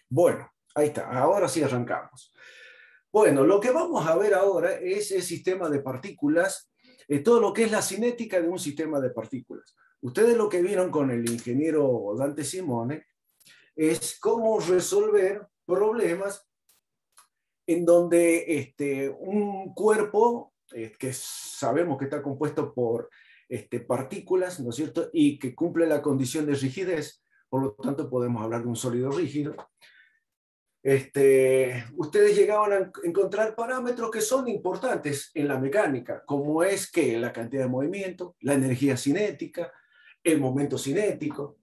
Bueno, ahí está, ahora sí arrancamos. Bueno, lo que vamos a ver ahora es el sistema de partículas, todo lo que es la cinética de un sistema de partículas. Ustedes lo que vieron con el ingeniero Dante Simone es cómo resolver problemas en donde un cuerpo que sabemos que está compuesto por partículas, ¿no es cierto? Y que cumple la condición de rigidez, por lo tanto podemos hablar de un sólido rígido. Ustedes llegaban a encontrar parámetros que son importantes en la mecánica, como es que la cantidad de movimiento, la energía cinética, el momento cinético.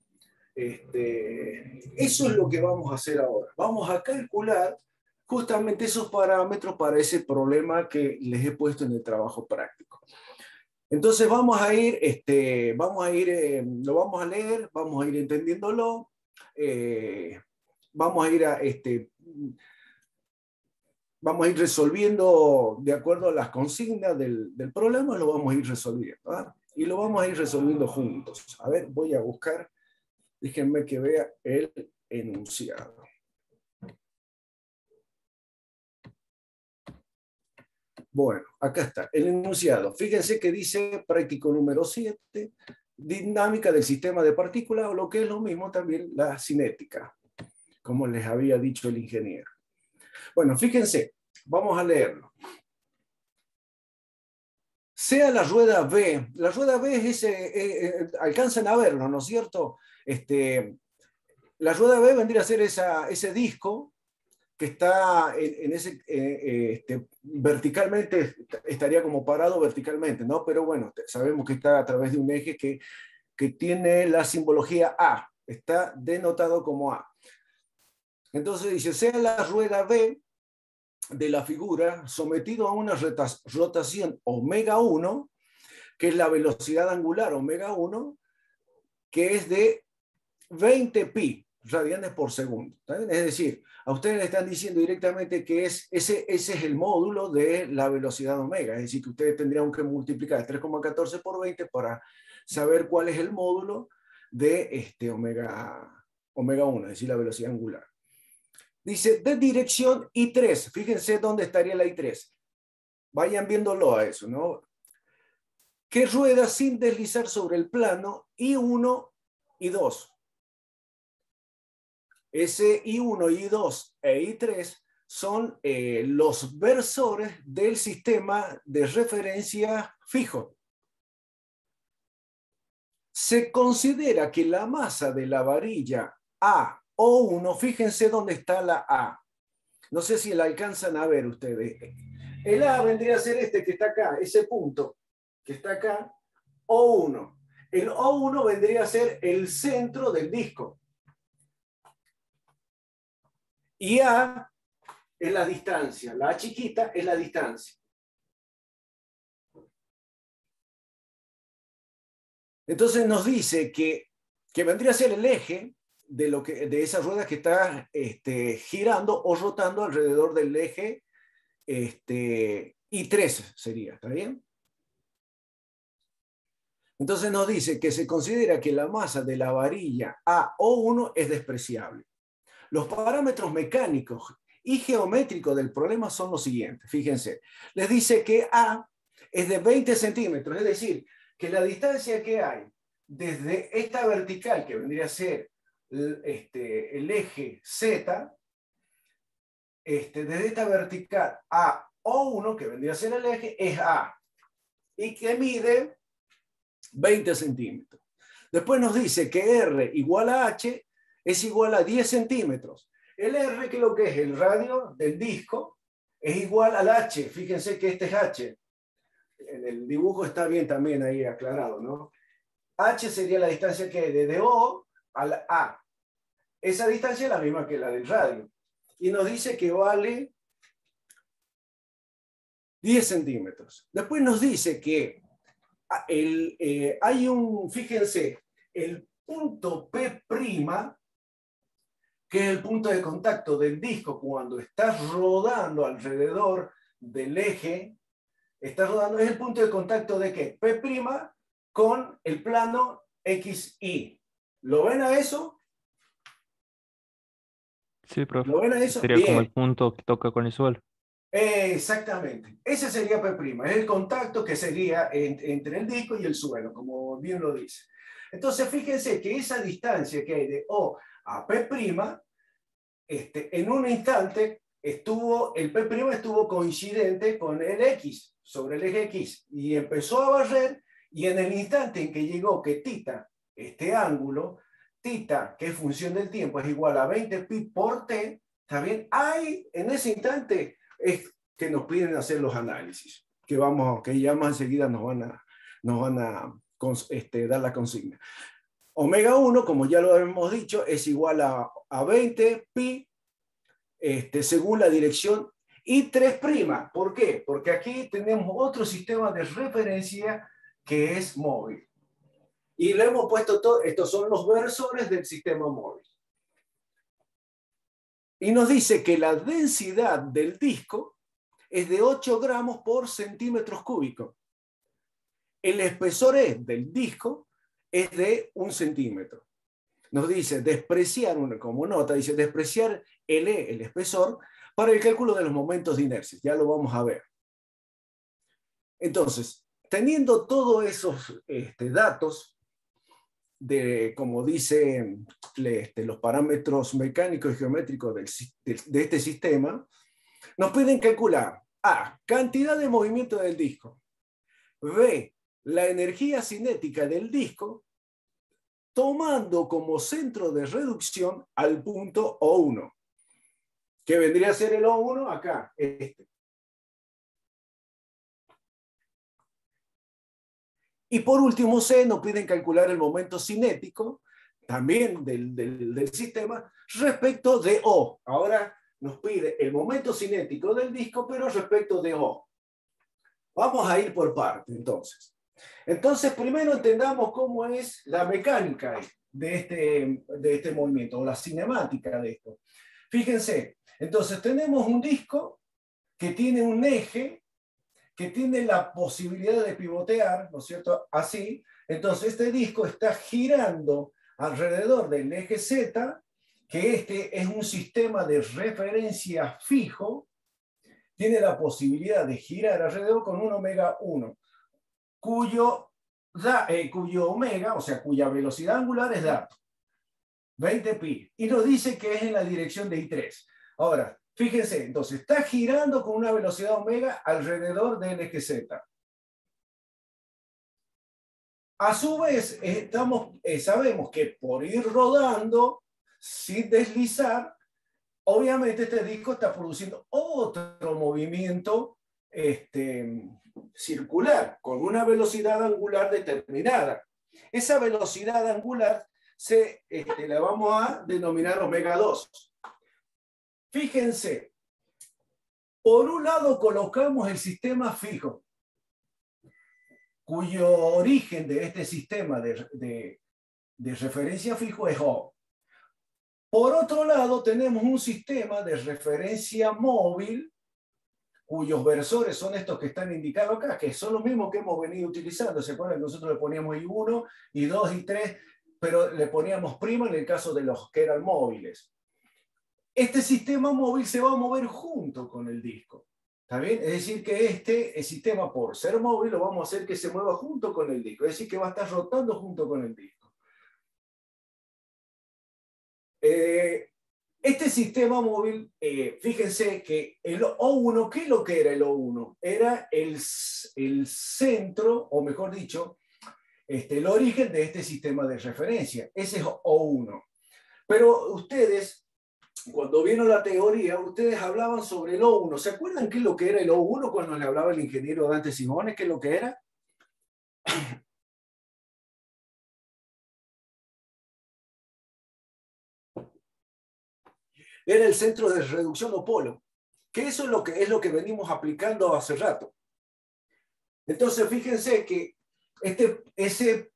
Eso es lo que vamos a hacer ahora. Vamos a calcular justamente esos parámetros para ese problema que les he puesto en el trabajo práctico. Entonces vamos a ir, lo vamos a leer, vamos a ir entendiéndolo, vamos a ir vamos a ir resolviendo de acuerdo a las consignas del problema, lo vamos a ir resolviendo, ¿verdad? Y lo vamos a ir resolviendo juntos. A ver, voy a buscar, déjenme que vea el enunciado. Bueno, acá está, el enunciado. Fíjense que dice práctico número 7, dinámica del sistema de partículas, o lo que es lo mismo también la cinética, como les había dicho el ingeniero. Bueno, fíjense, vamos a leerlo. Sea la rueda B es alcanzan a verlo, ¿no es cierto? La rueda B vendría a ser ese disco que está en ese, verticalmente, estaría como parado verticalmente, ¿no? Pero bueno, sabemos que está a través de un eje que tiene la simbología A, está denotado como A. Entonces dice, sea la rueda B de la figura sometido a una rotación omega 1, que es la velocidad angular omega 1, que es de 20 pi radianes por segundo. ¿También? Es decir, a ustedes le están diciendo directamente que ese es el módulo de la velocidad omega. Es decir, que ustedes tendrían que multiplicar 3,14 por 20 para saber cuál es el módulo de omega 1, es decir, la velocidad angular. Dice, de dirección I3. Fíjense dónde estaría la I3. Vayan viéndolo a eso, ¿no? Que rueda sin deslizar sobre el plano I1 y 2. Ese I1, I2 e I3 son los versores del sistema de referencia fijo. Se considera que la masa de la varilla A O1, fíjense dónde está la A. No sé si la alcanzan a ver ustedes. El A vendría a ser este que está acá, ese punto que está acá, O1. El O1 vendría a ser el centro del disco. Y A es la distancia, la A chiquita es la distancia. Entonces nos dice que vendría a ser el eje de esa rueda que está girando o rotando alrededor del eje I3 sería, ¿está bien? Entonces nos dice que se considera que la masa de la varilla AO1 es despreciable. Los parámetros mecánicos y geométricos del problema son los siguientes. Fíjense, les dice que A es de 20 centímetros, es decir, que la distancia que hay desde esta vertical, que vendría a ser el eje Z, desde esta vertical a O1, que vendría a ser el eje, es A, y que mide 20 centímetros. Después nos dice que R igual a H es igual a 10 centímetros. El R, que es lo que es el radio del disco, es igual al H. Fíjense que este es H. En el dibujo está bien también ahí aclarado, ¿no? H sería la distancia que hay desde O a la A. Esa distancia es la misma que la del radio. Y nos dice que vale 10 centímetros. Después nos dice que hay fíjense, el punto P', que es el punto de contacto del disco cuando está rodando alrededor del eje, está rodando, es el punto de contacto de ¿qué? P' con el plano XY. ¿Lo ven a eso? Sí, profe. ¿Lo ven a eso? Sería como el Bien. punto que toca con el suelo. Exactamente. Ese sería P', es el contacto que sería entre el disco y el suelo, como bien lo dice. Entonces, fíjense que esa distancia que hay de O a P', en un instante el P' estuvo coincidente con el X, sobre el eje X, y empezó a barrer, y en el instante en que llegó que tita, este ángulo, tita, que es función del tiempo, es igual a 20 pi por t, ¿está bien? Ahí, en ese instante, es que nos piden hacer los análisis, que ya más enseguida nos van a dar la consigna. Omega 1, como ya lo hemos dicho, es igual a 20 pi según la dirección y 3'. ¿Por qué? Porque aquí tenemos otro sistema de referencia que es móvil. Y le hemos puesto todo, estos son los versores del sistema móvil. Y nos dice que la densidad del disco es de 8 gramos por centímetros cúbicos. El espesor del disco es de 1 centímetro. Nos dice despreciar, como nota, dice despreciar el E, el espesor, para el cálculo de los momentos de inercia. Ya lo vamos a ver. Entonces, teniendo todos esos datos, como dicen los parámetros mecánicos y geométricos de este sistema, nos piden calcular A, cantidad de movimiento del disco, B, la energía cinética del disco, tomando como centro de reducción al punto O1, que vendría a ser el O1 acá, Y por último, C, nos piden calcular el momento cinético, también del sistema, respecto de O. Ahora nos pide el momento cinético del disco, pero respecto de O. Vamos a ir por parte, entonces. Entonces, primero entendamos cómo es la mecánica de este movimiento, o la cinemática de esto. Fíjense, entonces tenemos un disco que tiene un eje, que tiene la posibilidad de pivotear, ¿no es cierto? Así. Entonces, este disco está girando alrededor del eje Z, que este es un sistema de referencia fijo, tiene la posibilidad de girar alrededor con un omega 1, cuyo omega, o sea, cuya velocidad angular es dato, 20 pi, y nos dice que es en la dirección de I3. Ahora, fíjense, entonces está girando con una velocidad omega alrededor del eje Z. A su vez, sabemos que por ir rodando sin deslizar, obviamente este disco está produciendo otro movimiento circular con una velocidad angular determinada. Esa velocidad angular la vamos a denominar omega 2. Fíjense, por un lado colocamos el sistema fijo, cuyo origen de este sistema de referencia fijo es O. Por otro lado, tenemos un sistema de referencia móvil, cuyos versores son estos que están indicados acá, que son los mismos que hemos venido utilizando. ¿Se acuerdan? Nosotros le poníamos I1, I2, I3, pero le poníamos prima en el caso de los que eran móviles. Este sistema móvil se va a mover junto con el disco. ¿Está bien? Es decir, que el sistema, por ser móvil, lo vamos a hacer que se mueva junto con el disco. Es decir, que va a estar rotando junto con el disco. Este sistema móvil, fíjense que el O1, ¿qué es lo que era el O1? Era el centro, o mejor dicho, el origen de este sistema de referencia. Ese es O1. Pero ustedes, cuando vieron la teoría, ustedes hablaban sobre el O1. ¿Se acuerdan qué es lo que era el O1 cuando le hablaba el ingeniero Dante Simone? ¿Qué es lo que era? Era el centro de reducción o polo, que eso es lo que venimos aplicando hace rato. Entonces, fíjense que ese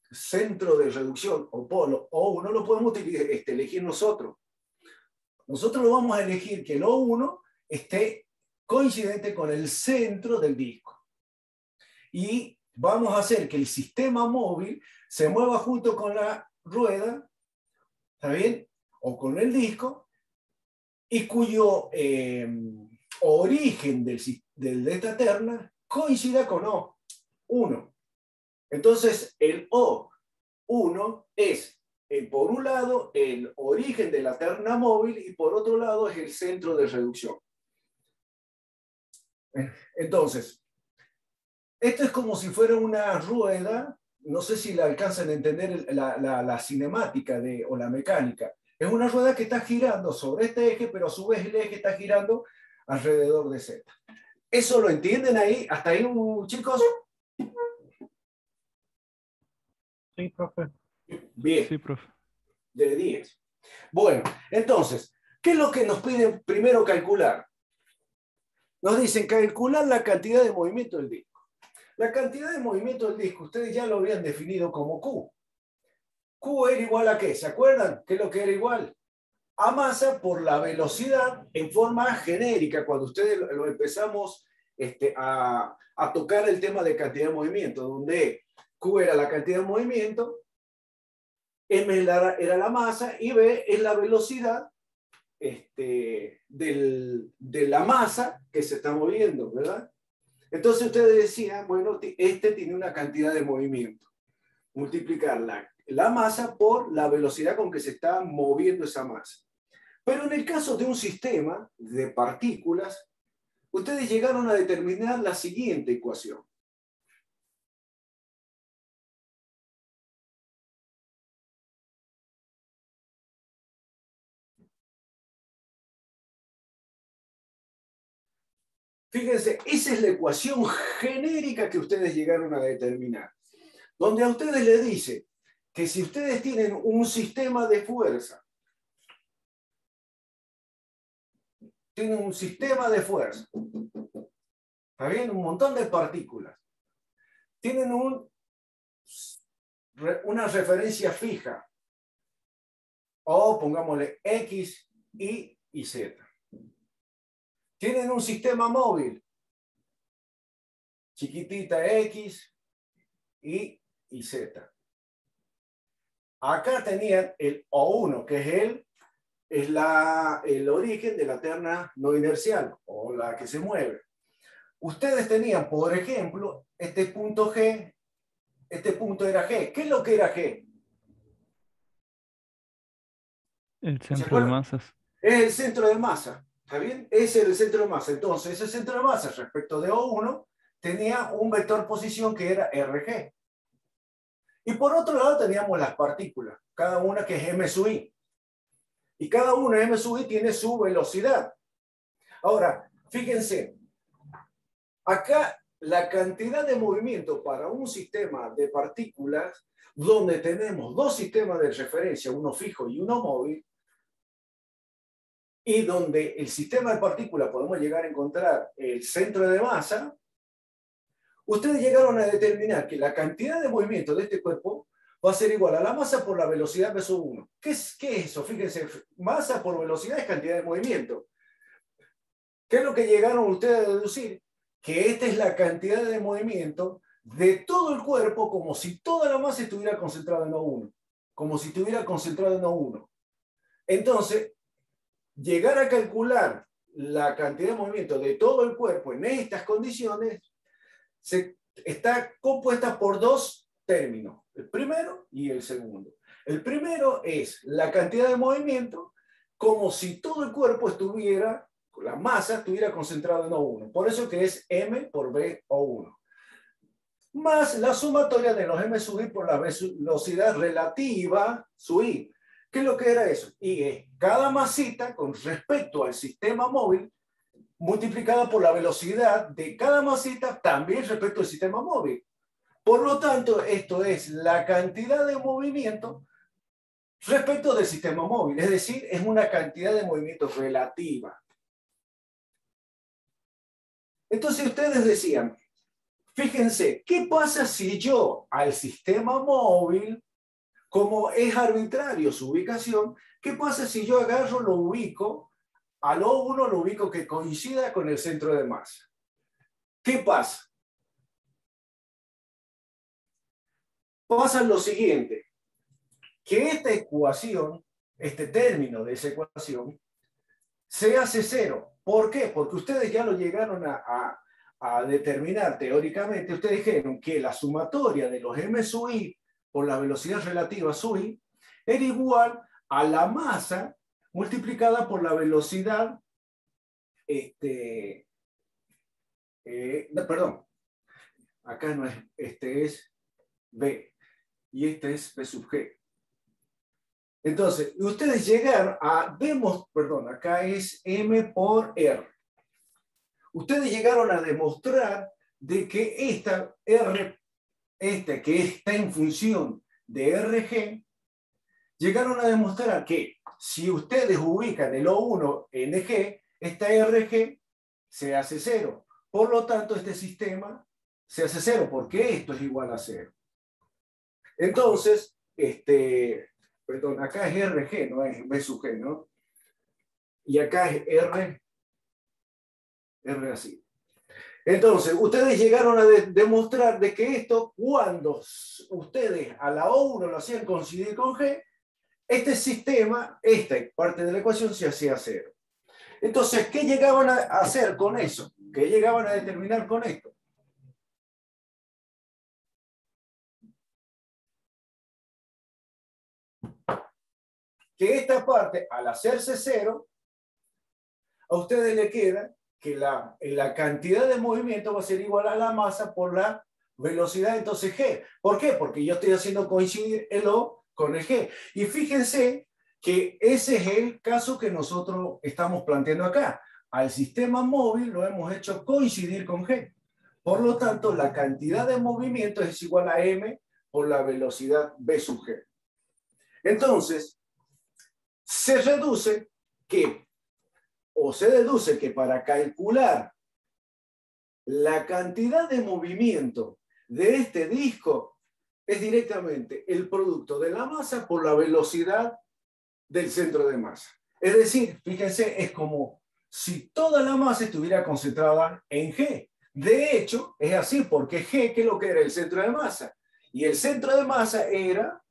centro de reducción o polo O1 lo podemos elegir nosotros. Nosotros lo vamos a elegir que el O1 esté coincidente con el centro del disco. Y vamos a hacer que el sistema móvil se mueva junto con la rueda, ¿está bien? O con el disco y cuyo origen de esta terna coincida con O1. Entonces, el O1 es, por un lado, el origen de la terna móvil y por otro lado es el centro de reducción. Entonces, esto es como si fuera una rueda, no sé si la alcanzan a entender la cinemática o la mecánica. Es una rueda que está girando sobre este eje, pero a su vez el eje está girando alrededor de Z. ¿Eso lo entienden ahí? ¿Hasta ahí, chicos? Sí, profe. Bien. Sí, profe. De 10. Bueno, entonces, ¿qué es lo que nos piden primero calcular? Nos dicen calcular la cantidad de movimiento del disco. La cantidad de movimiento del disco, ustedes ya lo habían definido como Q. Q era igual a ¿qué? ¿Se acuerdan? ¿Qué es lo que era igual? A masa por la velocidad en forma genérica, cuando ustedes lo empezamos a tocar el tema de cantidad de movimiento, donde Q era la cantidad de movimiento, M era la masa y B es la velocidad de la masa que se está moviendo, ¿verdad? Entonces ustedes decían, bueno, este tiene una cantidad de movimiento. Multiplicar la masa por la velocidad con que se está moviendo esa masa. Pero en el caso de un sistema de partículas, ustedes llegaron a determinar la siguiente ecuación. Fíjense, esa es la ecuación genérica que ustedes llegaron a determinar, donde a ustedes les dice que si ustedes tienen un sistema de fuerza, tienen un sistema de fuerza, ¿está bien? Un montón de partículas, tienen una referencia fija, o pongámosle X, Y y Z. Tienen un sistema móvil, chiquitita X, Y y Z. Acá tenían el O1, que es el origen de la terna no inercial, o la que se mueve. Ustedes tenían, por ejemplo, este punto G, este punto era G. ¿Qué es lo que era G? El ¿Se centro de acuerdan? masas. Es el centro de masa, ¿está bien? Ese es el centro de masa. Entonces, ese centro de masa respecto de O1 tenía un vector posición que era RG. Y por otro lado teníamos las partículas, cada una que es M sub I. Y cada una M sub I tiene su velocidad. Ahora, fíjense, acá la cantidad de movimiento para un sistema de partículas, donde tenemos dos sistemas de referencia, uno fijo y uno móvil, y donde el sistema de partículas podemos llegar a encontrar el centro de masa, ustedes llegaron a determinar que la cantidad de movimiento de este cuerpo va a ser igual a la masa por la velocidad p sub 1. ¿Qué es eso? Fíjense, masa por velocidad es cantidad de movimiento. ¿Qué es lo que llegaron ustedes a deducir? Que esta es la cantidad de movimiento de todo el cuerpo, como si toda la masa estuviera concentrada en O1. Como si estuviera concentrada en O1. Entonces, llegar a calcular la cantidad de movimiento de todo el cuerpo en estas condiciones está compuesta por dos términos, el primero y el segundo. El primero es la cantidad de movimiento como si todo el cuerpo estuviera, la masa estuviera concentrada en O1. Por eso que es M por B O1. Más la sumatoria de los M sub I por la velocidad relativa sub I. ¿Qué es lo que era eso? Y es cada masita con respecto al sistema móvil multiplicada por la velocidad de cada masita también respecto al sistema móvil. Por lo tanto, esto es la cantidad de movimiento respecto del sistema móvil, es decir, es una cantidad de movimiento relativa. Entonces ustedes decían, fíjense, ¿qué pasa si yo al sistema móvil, como es arbitrario su ubicación, qué pasa si yo agarro, lo ubico, al O1 lo ubico que coincida con el centro de masa? ¿Qué pasa? Pasa lo siguiente, que esta ecuación este término de esa ecuación, se hace cero. ¿Por qué? Porque ustedes ya lo llegaron a determinar teóricamente. Ustedes dijeron que la sumatoria de los m sub i por la velocidad relativa sub i era igual a la masa multiplicada por la velocidad, perdón, acá no es, este es b y este es b sub g. Entonces, ustedes llegaron a perdón, acá es m por r. Ustedes llegaron a demostrar de que esta r, que está en función de rg, llegaron a demostrar que si ustedes ubican el O1 en G, esta RG se hace cero. Por lo tanto, este sistema se hace cero, porque esto es igual a cero. Entonces, perdón, acá es RG, no es B sub G, ¿no? Y acá es R así. Entonces, ustedes llegaron a demostrar de que esto, cuando ustedes a la O1 lo hacían coincidir con G, este sistema, esta parte de la ecuación se hacía cero. Entonces, ¿qué llegaban a hacer con eso? ¿Qué llegaban a determinar con esto? Que esta parte, al hacerse cero, a ustedes le queda que la cantidad de movimiento va a ser igual a la masa por la velocidad, entonces G. ¿Por qué? Porque yo estoy haciendo coincidir el O con el G. Y fíjense que ese es el caso que nosotros estamos planteando acá. Al sistema móvil lo hemos hecho coincidir con G. Por lo tanto, la cantidad de movimiento es igual a M por la velocidad B sub G. Entonces, se reduce que, o se deduce que para calcular la cantidad de movimiento de este disco es directamente el producto de la masa por la velocidad del centro de masa. Es decir, fíjense, es como si toda la masa estuviera concentrada en G. De hecho, es así, porque G, ¿qué es lo que era? El centro de masa. Y el centro de masa era,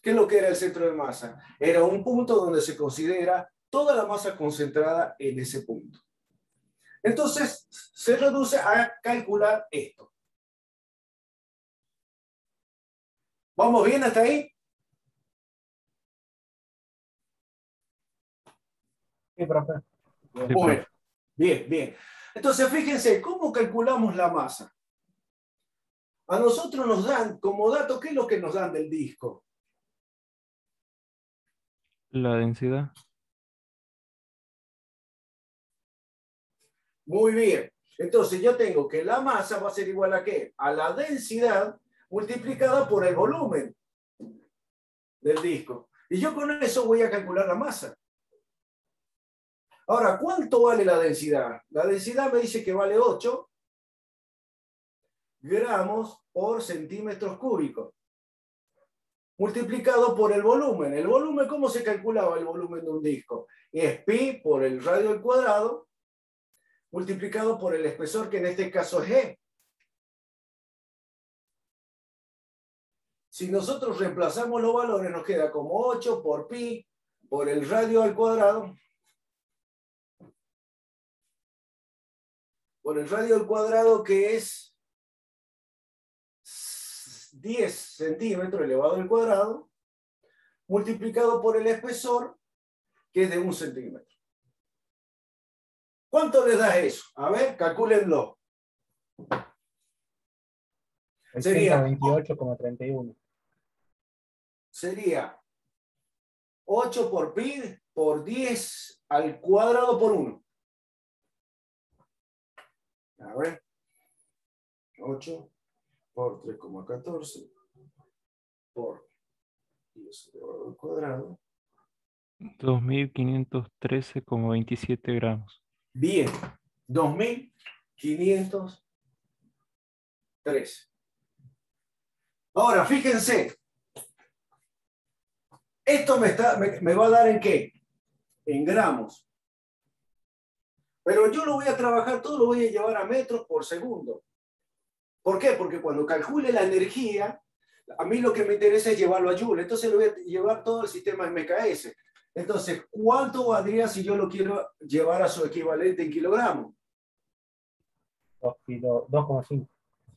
¿qué es lo que era el centro de masa? Era un punto donde se considera toda la masa concentrada en ese punto. Entonces, se reduce a calcular esto. ¿Vamos bien hasta ahí? Sí, profe. Bueno, bien, bien. Entonces, fíjense, ¿cómo calculamos la masa? A nosotros nos dan como dato, ¿qué es lo que nos dan del disco? La densidad. Muy bien. Entonces, yo tengo que la masa va a ser igual a ¿qué? A la densidad multiplicada por el volumen del disco. Y yo con eso voy a calcular la masa. Ahora, ¿cuánto vale la densidad? La densidad me dice que vale 8 gramos por centímetros cúbicos, multiplicado por el volumen. ¿El volumen cómo se calculaba el volumen de un disco? Es pi por el radio al cuadrado, multiplicado por el espesor, que en este caso es G. Si nosotros reemplazamos los valores, nos queda como 8 por pi por el radio al cuadrado, por el radio al cuadrado, que es 10 centímetros elevado al cuadrado, multiplicado por el espesor, que es de 1 centímetro. ¿Cuánto les da eso? A ver, calcúlenlo. Sería 28,31. Sería 8 por pi por 10 al cuadrado por 1. A ver. 8 por 3,14 por 10 elevado al cuadrado. 2513,27 gramos. Bien, 2503. Ahora, fíjense, esto me va a dar ¿en qué? En gramos. Pero yo lo voy a trabajar, todo lo voy a llevar a metros por segundo. ¿Por qué? Porque cuando calcule la energía, a mí lo que me interesa es llevarlo a Joule. Entonces lo voy a llevar todo el sistema MKS. Entonces, ¿cuánto valdría si yo lo quiero llevar a su equivalente en kilogramos? 2,5.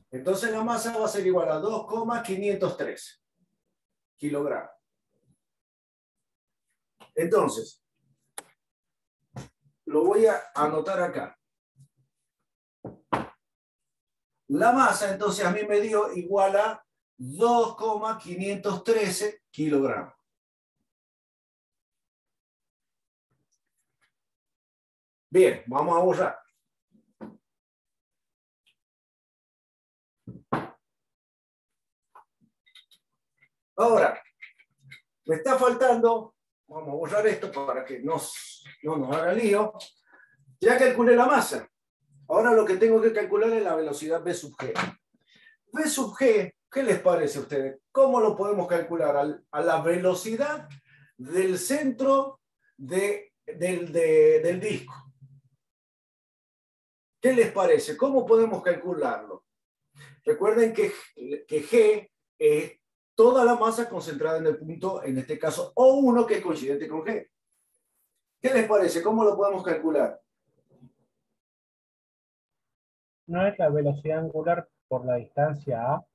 Entonces la masa va a ser igual a 2,503 kilogramos. Entonces, lo voy a anotar acá. La masa, entonces, a mí me dio igual a 2,513 kilogramos. Bien, vamos a borrar. Ahora, me está faltando, vamos a borrar esto para que no nos haga lío. Ya calculé la masa. Ahora lo que tengo que calcular es la velocidad V sub G. V sub G, ¿qué les parece a ustedes? ¿Cómo lo podemos calcular? A la velocidad del centro del disco. ¿Qué les parece? ¿Cómo podemos calcularlo? Recuerden que G es toda la masa concentrada en el punto, en este caso O1, que es coincidente con G. ¿Qué les parece? ¿Cómo lo podemos calcular? ¿No es la velocidad angular por la distancia A?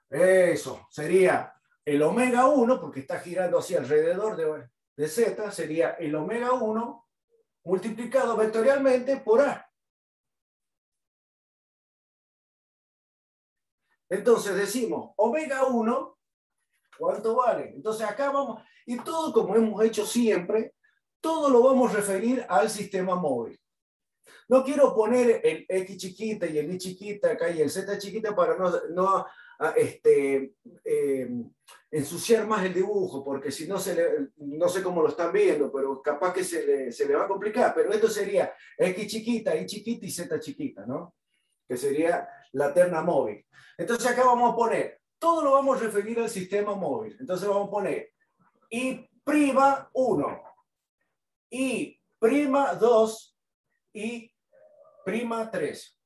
Eso, sería el omega 1, porque está girando así alrededor de Z, sería el omega 1 multiplicado vectorialmente por A. Entonces decimos, omega 1, ¿cuánto vale? Entonces acá vamos, y todo como hemos hecho siempre, todo lo vamos a referir al sistema móvil. No quiero poner el X chiquita y el Y chiquita acá y el Z chiquita para no ensuciar más el dibujo, porque si no, no sé cómo lo están viendo, pero capaz que se le va a complicar. Pero esto sería X chiquita, Y chiquita y Z chiquita, ¿no? Que sería la terna móvil. Entonces acá vamos a poner, todo lo vamos a referir al sistema móvil. Entonces vamos a poner Y' 1, Y' 2 y prima 3.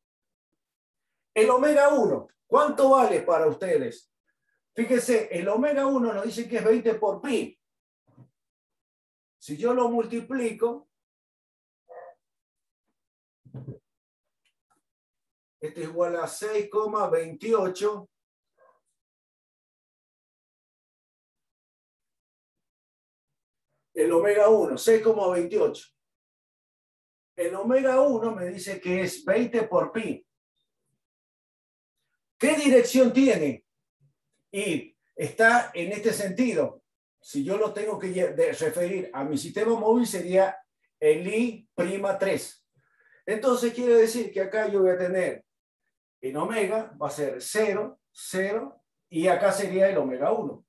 El omega 1, ¿cuánto vale para ustedes? Fíjense, el omega 1 nos dice que es 20 por pi. Si yo lo multiplico, esto es igual a 6,28. El omega 1, 6,28. El omega 1 me dice que es 20 por pi. ¿Qué dirección tiene? Y está en este sentido. Si yo lo tengo que referir a mi sistema móvil, sería el I'3. Entonces quiere decir que acá yo voy a tener en omega, va a ser 0, 0, y acá sería el omega 1.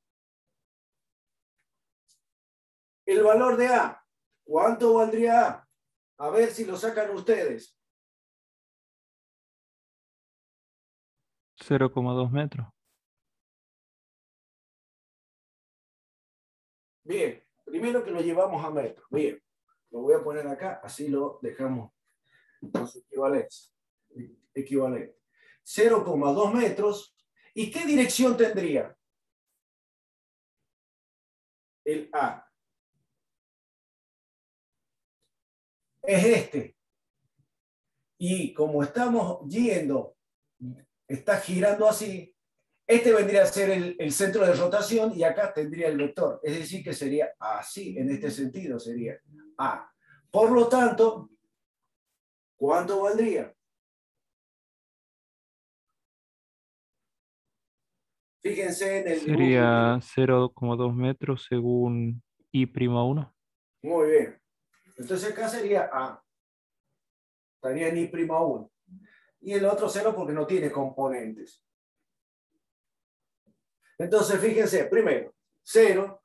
El valor de A, ¿cuánto valdría A? A ver si lo sacan ustedes. 0,2 metros. Bien, primero que lo llevamos a metros. Bien, lo voy a poner acá, así lo dejamos con su equivalencia. Equivalente. 0,2 metros. ¿Y qué dirección tendría? El A. Es este. Y como estamos yendo, está girando así, este vendría a ser el centro de rotación y acá tendría el vector. Es decir, que sería así, en este sentido sería A. Por lo tanto, ¿cuánto valdría? Fíjense en el dibujo. Sería 0,2 metros según I'1. Muy bien. Entonces acá sería A. Estaría en I'1. Y el otro 0 porque no tiene componentes. Entonces, fíjense, primero, 0.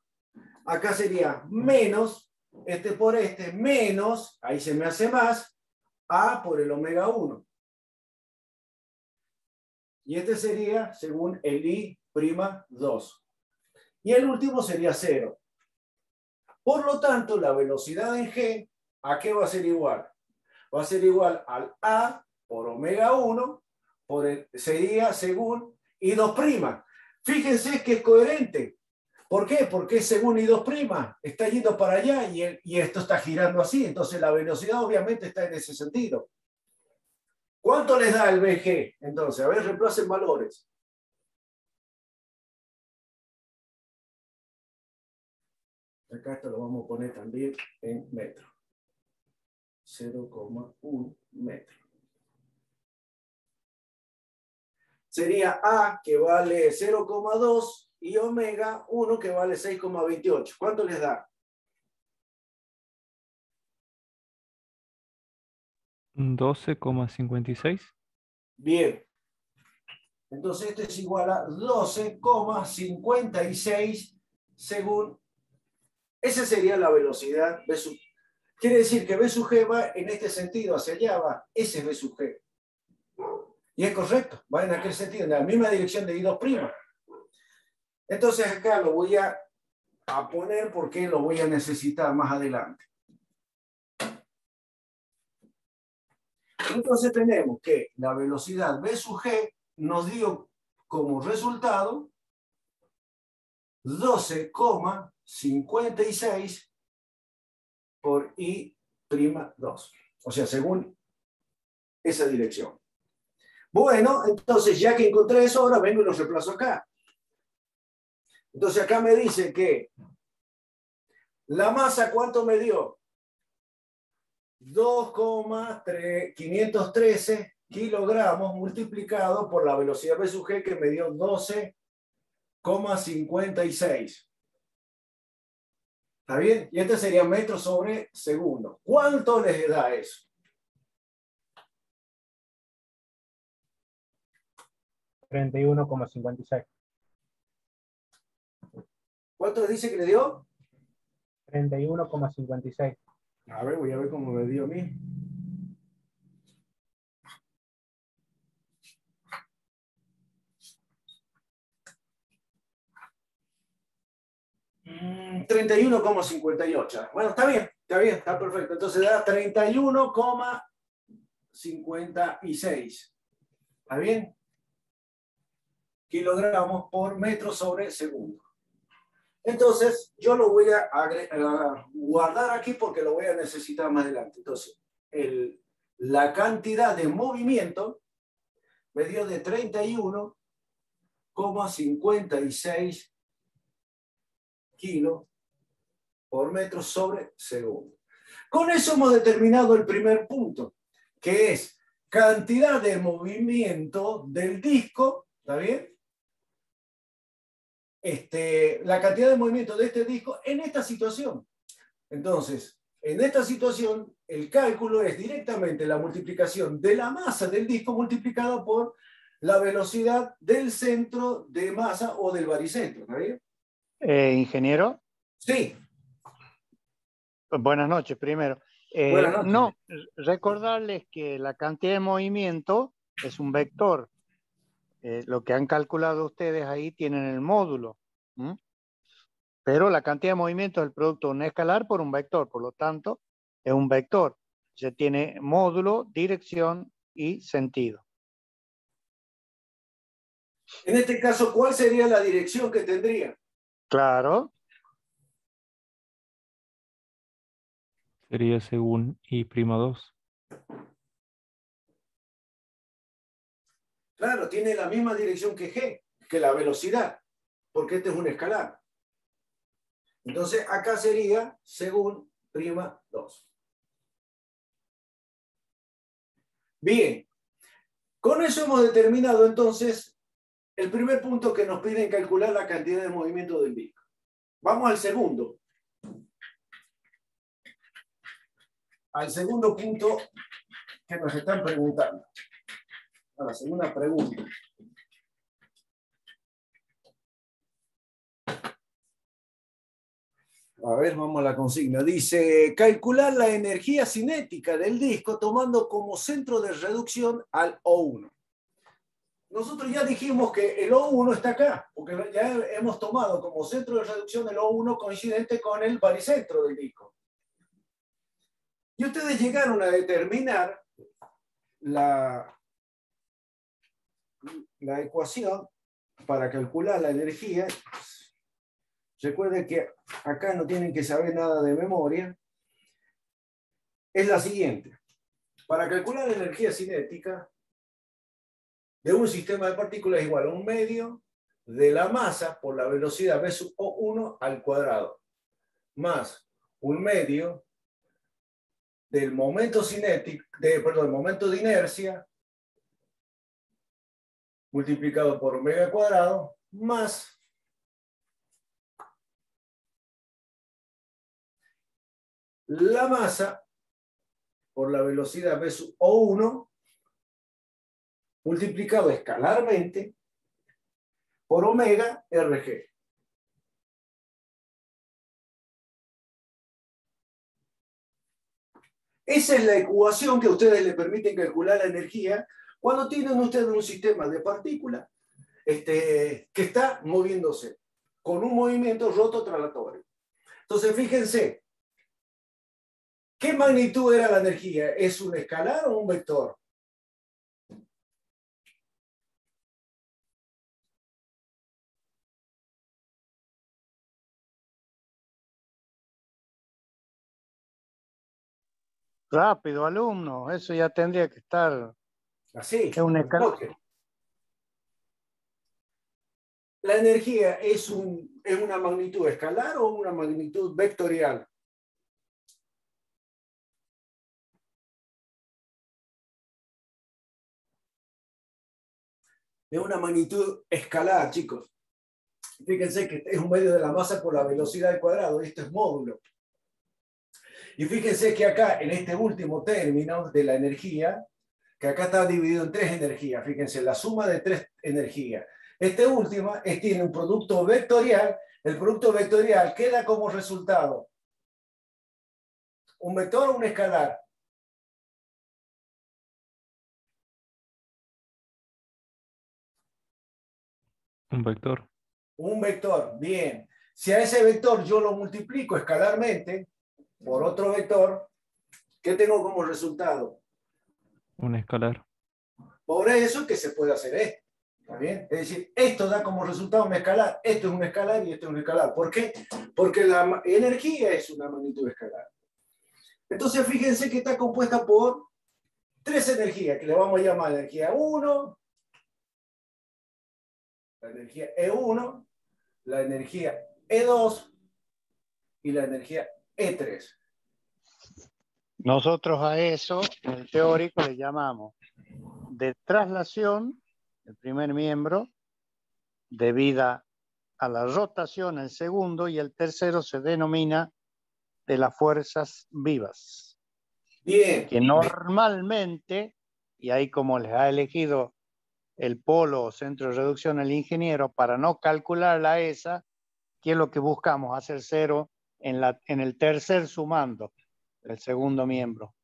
Acá sería menos, este por este, menos, ahí se me hace más, A por el omega 1. Y este sería según el I'2. Y el último sería 0. Por lo tanto, la velocidad en G, ¿a qué va a ser igual? Va a ser igual al A por omega 1, sería según I2'. Fíjense que es coherente. ¿Por qué? Porque es según I2', está yendo para allá y esto está girando así, entonces la velocidad obviamente está en ese sentido. ¿Cuánto les da el BG? Entonces, a ver, reemplacen valores. Acá esto lo vamos a poner también en metro. 0,1 metro. Sería A, que vale 0,2, y omega 1, que vale 6,28. ¿Cuánto les da? 12,56. Bien. Entonces esto es igual a 12,56 según... Esa sería la velocidad B sub. Quiere decir que B sub G va en este sentido, hacia allá va. Ese es B sub G. Y es correcto, va en aquel sentido, en la misma dirección de I2'. Entonces acá lo voy a poner porque lo voy a necesitar más adelante. Entonces tenemos que la velocidad B sub G nos dio como resultado 12,56 por I'2. O sea, según esa dirección. Bueno, entonces ya que encontré eso, ahora vengo y lo reemplazo acá. Entonces acá me dice que la masa, ¿cuánto me dio? 2,513 kilogramos multiplicado por la velocidad B sub G, que me dio 12,56. ¿Está bien? Y este sería metros sobre segundo. ¿Cuánto les da eso? $31,56. ¿Cuánto les dice que le dio? 31,56. A ver, voy a ver cómo me dio a mí. Mm, 31,58. Bueno, está bien, está perfecto. Entonces da 31,56. ¿Está bien? Kilogramos por metro sobre segundo. Entonces, yo lo voy a guardar aquí porque lo voy a necesitar más adelante. Entonces, la cantidad de movimiento me dio de 31,56 kilos por metro sobre segundo. Con eso hemos determinado el primer punto, que es cantidad de movimiento del disco, ¿está bien? La cantidad de movimiento de este disco en esta situación. Entonces, en esta situación, el cálculo es directamente la multiplicación de la masa del disco multiplicada por la velocidad del centro de masa o del baricentro. ¿Está bien? Ingeniero, Sí. buenas noches primero. Buenas noches. No, recordarles que la cantidad de movimiento es un vector. Lo que han calculado ustedes ahí tienen el módulo. Pero la cantidad de movimiento es el producto de un escalar por un vector, por lo tanto, es un vector. Se tiene módulo, dirección y sentido. En este caso, ¿cuál sería la dirección que tendría? Claro. Sería según I'2. Claro, tiene la misma dirección que G, que la velocidad, porque este es un escalar. Entonces, acá sería según prima 2. Bien, con eso hemos determinado entonces el primer punto que nos piden calcular la cantidad de movimiento del disco. Vamos al segundo. Al segundo punto que nos están preguntando. A la segunda pregunta. A ver, vamos a la consigna. Dice, calcular la energía cinética del disco tomando como centro de reducción al O1. Nosotros ya dijimos que el O1 está acá, porque ya hemos tomado como centro de reducción el O1 coincidente con el baricentro del disco. Y ustedes llegaron a determinar la ecuación para calcular la energía. recuerden que acá no tienen que saber nada de memoria, es la siguiente. Para calcular la energía cinética de un sistema de partículas es igual a un medio de la masa por la velocidad v sub O1 al cuadrado, más un medio del momento cinético, perdón, el momento de inercia multiplicado por omega cuadrado, más la masa por la velocidad v sub O1 multiplicado escalarmente por omega RG. Esa es la ecuación que a ustedes le permiten calcular la energía cuando tienen ustedes un sistema de partículas que está moviéndose con un movimiento rototranslatorio. Entonces, fíjense, ¿qué magnitud era la energía? ¿Es un escalar o un vector? Rápido, alumno, eso ya tendría que estar. Así, Es un escalar. toque. ¿La energía es una magnitud escalar o una magnitud vectorial? Es una magnitud escalar, chicos. Fíjense que es un medio de la masa por la velocidad al cuadrado. Esto es módulo. Y fíjense que acá, en este último término de la energía, que acá está dividido en tres energías. Fíjense, la suma de tres energías. Este último tiene un producto vectorial. El producto vectorial queda como resultado un vector o un escalar. Un vector. Un vector, bien. Si a ese vector yo lo multiplico escalarmente por otro vector, ¿qué tengo como resultado? Un escalar. Por eso que se puede hacer esto. ¿Está bien? Es decir, esto da como resultado un escalar, esto es un escalar y esto es un escalar. ¿Por qué? Porque la energía es una magnitud escalar. Entonces, fíjense que está compuesta por tres energías, que le vamos a llamar energía 1, la energía E1, la energía E2 y la energía E3. Nosotros a eso, en el teórico, le llamamos de traslación, el primer miembro, debida a la rotación, el segundo, y el tercero se denomina de las fuerzas vivas. Bien. Que normalmente, y ahí como les ha elegido el polo o centro de reducción el ingeniero, para no calcular la ESA, ¿qué es lo que buscamos? Hacer cero en el tercer sumando, el segundo miembro.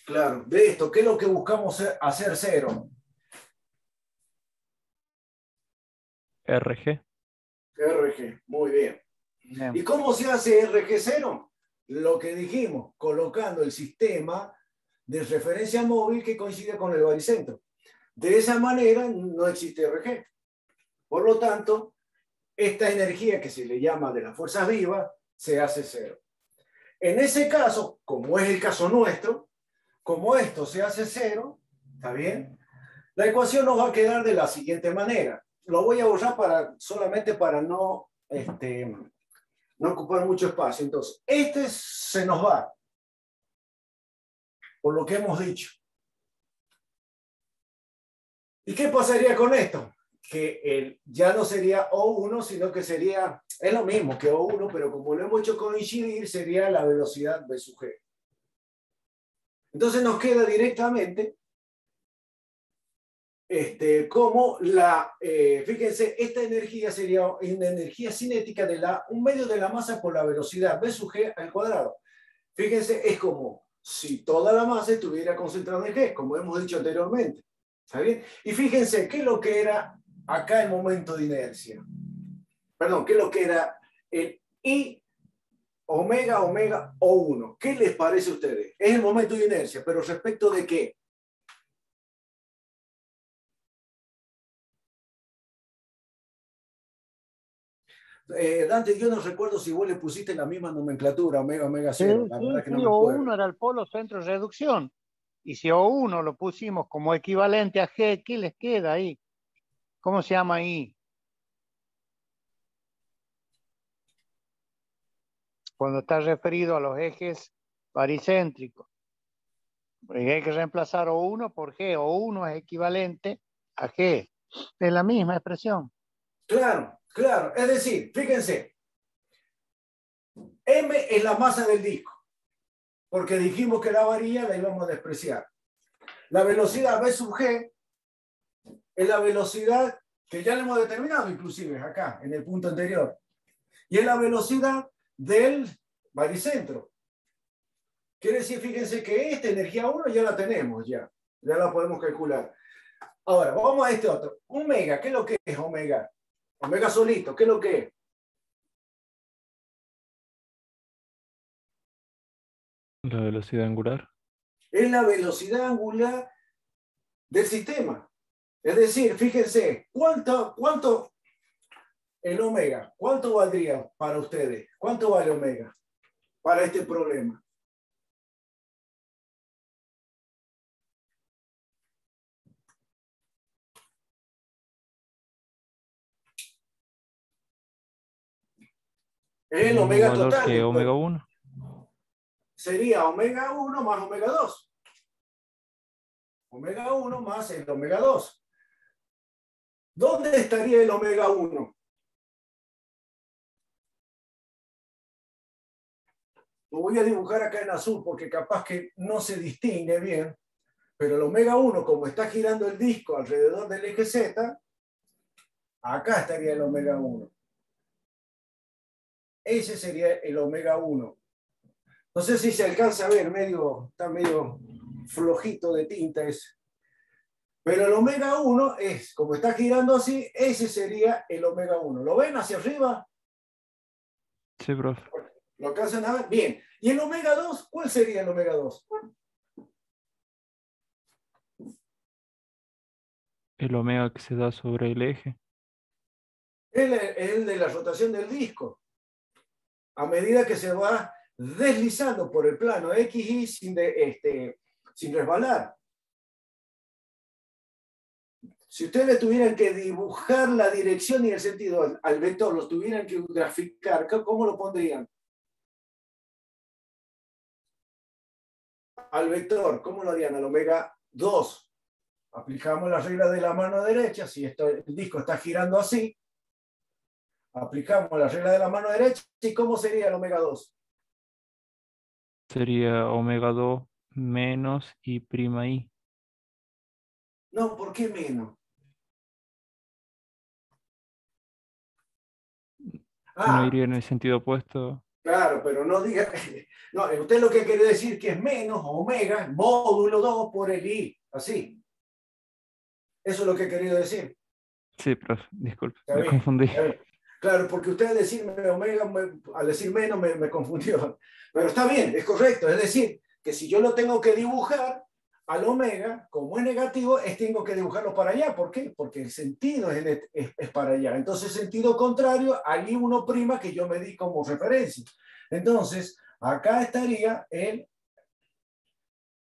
Claro, de esto, ¿qué es lo que buscamos hacer cero? RG. RG, muy bien. Bien. ¿Y cómo se hace RG cero? Lo que dijimos, colocando el sistema de referencia móvil que coincide con el baricentro. De esa manera no existe RG. Por lo tanto, esta energía que se le llama de las fuerzas vivas se hace cero. En ese caso, como es el caso nuestro, como esto se hace cero, ¿está bien? La ecuación nos va a quedar de la siguiente manera. Lo voy a borrar solamente para no ocupar mucho espacio. Entonces, este se nos va, por lo que hemos dicho. ¿Y qué pasaría con esto? Que ya no sería O1, sino que es lo mismo que O1, pero como lo hemos hecho coincidir, sería la velocidad v sub g. Entonces nos queda directamente como fíjense, esta energía sería una energía cinética de un medio de la masa por la velocidad v sub g al cuadrado. Fíjense, es como si toda la masa estuviera concentrada en g, como hemos dicho anteriormente. ¿Está bien? Y fíjense, ¿qué es lo que era acá el momento de inercia? Perdón, ¿qué es lo que era el I omega O1? ¿Qué les parece a ustedes? Es el momento de inercia, pero ¿respecto de qué? Dante, yo no recuerdo si vos le pusiste la misma nomenclatura, omega, omega Sí, cero. La sí, verdad que no sí, me acuerdo. O1 era el polo centro de reducción. Y si O1 lo pusimos como equivalente a G, ¿qué les queda ahí? ¿Cómo se llama ahí? Cuando está referido a los ejes baricéntricos. Porque hay que reemplazar O1 por G. O1 es equivalente a G. Es la misma expresión. Claro, claro. Es decir, fíjense, M es la masa del disco, porque dijimos que la varilla la íbamos a despreciar. La velocidad V sub G es la velocidad que ya le hemos determinado inclusive acá, en el punto anterior. Y es la velocidad del baricentro. Quiere decir, fíjense que esta energía 1 ya la tenemos, ya la podemos calcular. Ahora, vamos a este otro. Omega, ¿qué es lo que es omega? Omega solito, ¿qué es lo que es? La velocidad angular. Es la velocidad angular del sistema. Es decir, fíjense, ¿cuánto el omega? ¿Cuánto valdría para ustedes? ¿Cuánto vale omega para este problema? Es el El mismo omega valor total que del omega todo. 1. Sería omega 1 más omega 2. Omega 1 más el omega 2. ¿Dónde estaría el omega 1? Lo voy a dibujar acá en azul porque capaz que no se distingue bien, pero el omega 1, como está girando el disco alrededor del eje Z, acá estaría el omega 1. Ese sería el omega 1. No sé si se alcanza a ver, está medio flojito de tinta ese. Pero el omega 1 es, como está girando así, ese sería el omega 1. ¿Lo ven hacia arriba? Sí, profe. ¿Lo alcanzan a ver? Bien. ¿Y el omega 2? ¿Cuál sería el omega 2? El omega que se da sobre el eje. El de la rotación del disco. A medida que se va deslizando por el plano XY sin resbalar. Si ustedes tuvieran que dibujar la dirección y el sentido al vector, lo tuvieran que graficar, ¿cómo lo pondrían? Al vector, ¿cómo lo harían? Al omega 2. Aplicamos la regla de la mano derecha. Si el disco está girando así, aplicamos la regla de la mano derecha. ¿Y cómo sería el omega 2? Sería omega 2 menos I prima I. No, ¿por qué menos? No iría en el sentido opuesto. Claro, pero no diga. No, usted lo que quiere decir que es menos omega, módulo 2 por el I. Así. Eso es lo que he querido decir. Sí, profe, disculpe, ¿Está me bien? confundí. ¿Está bien? Claro, porque usted al decirme omega, al decir menos me confundió. Pero está bien, es correcto. Es decir, que si yo lo tengo que dibujar al omega, como es negativo, tengo que dibujarlo para allá. ¿Por qué? Porque el sentido es para allá. Entonces, sentido contrario al I1' que yo me di como referencia. Entonces, acá estaría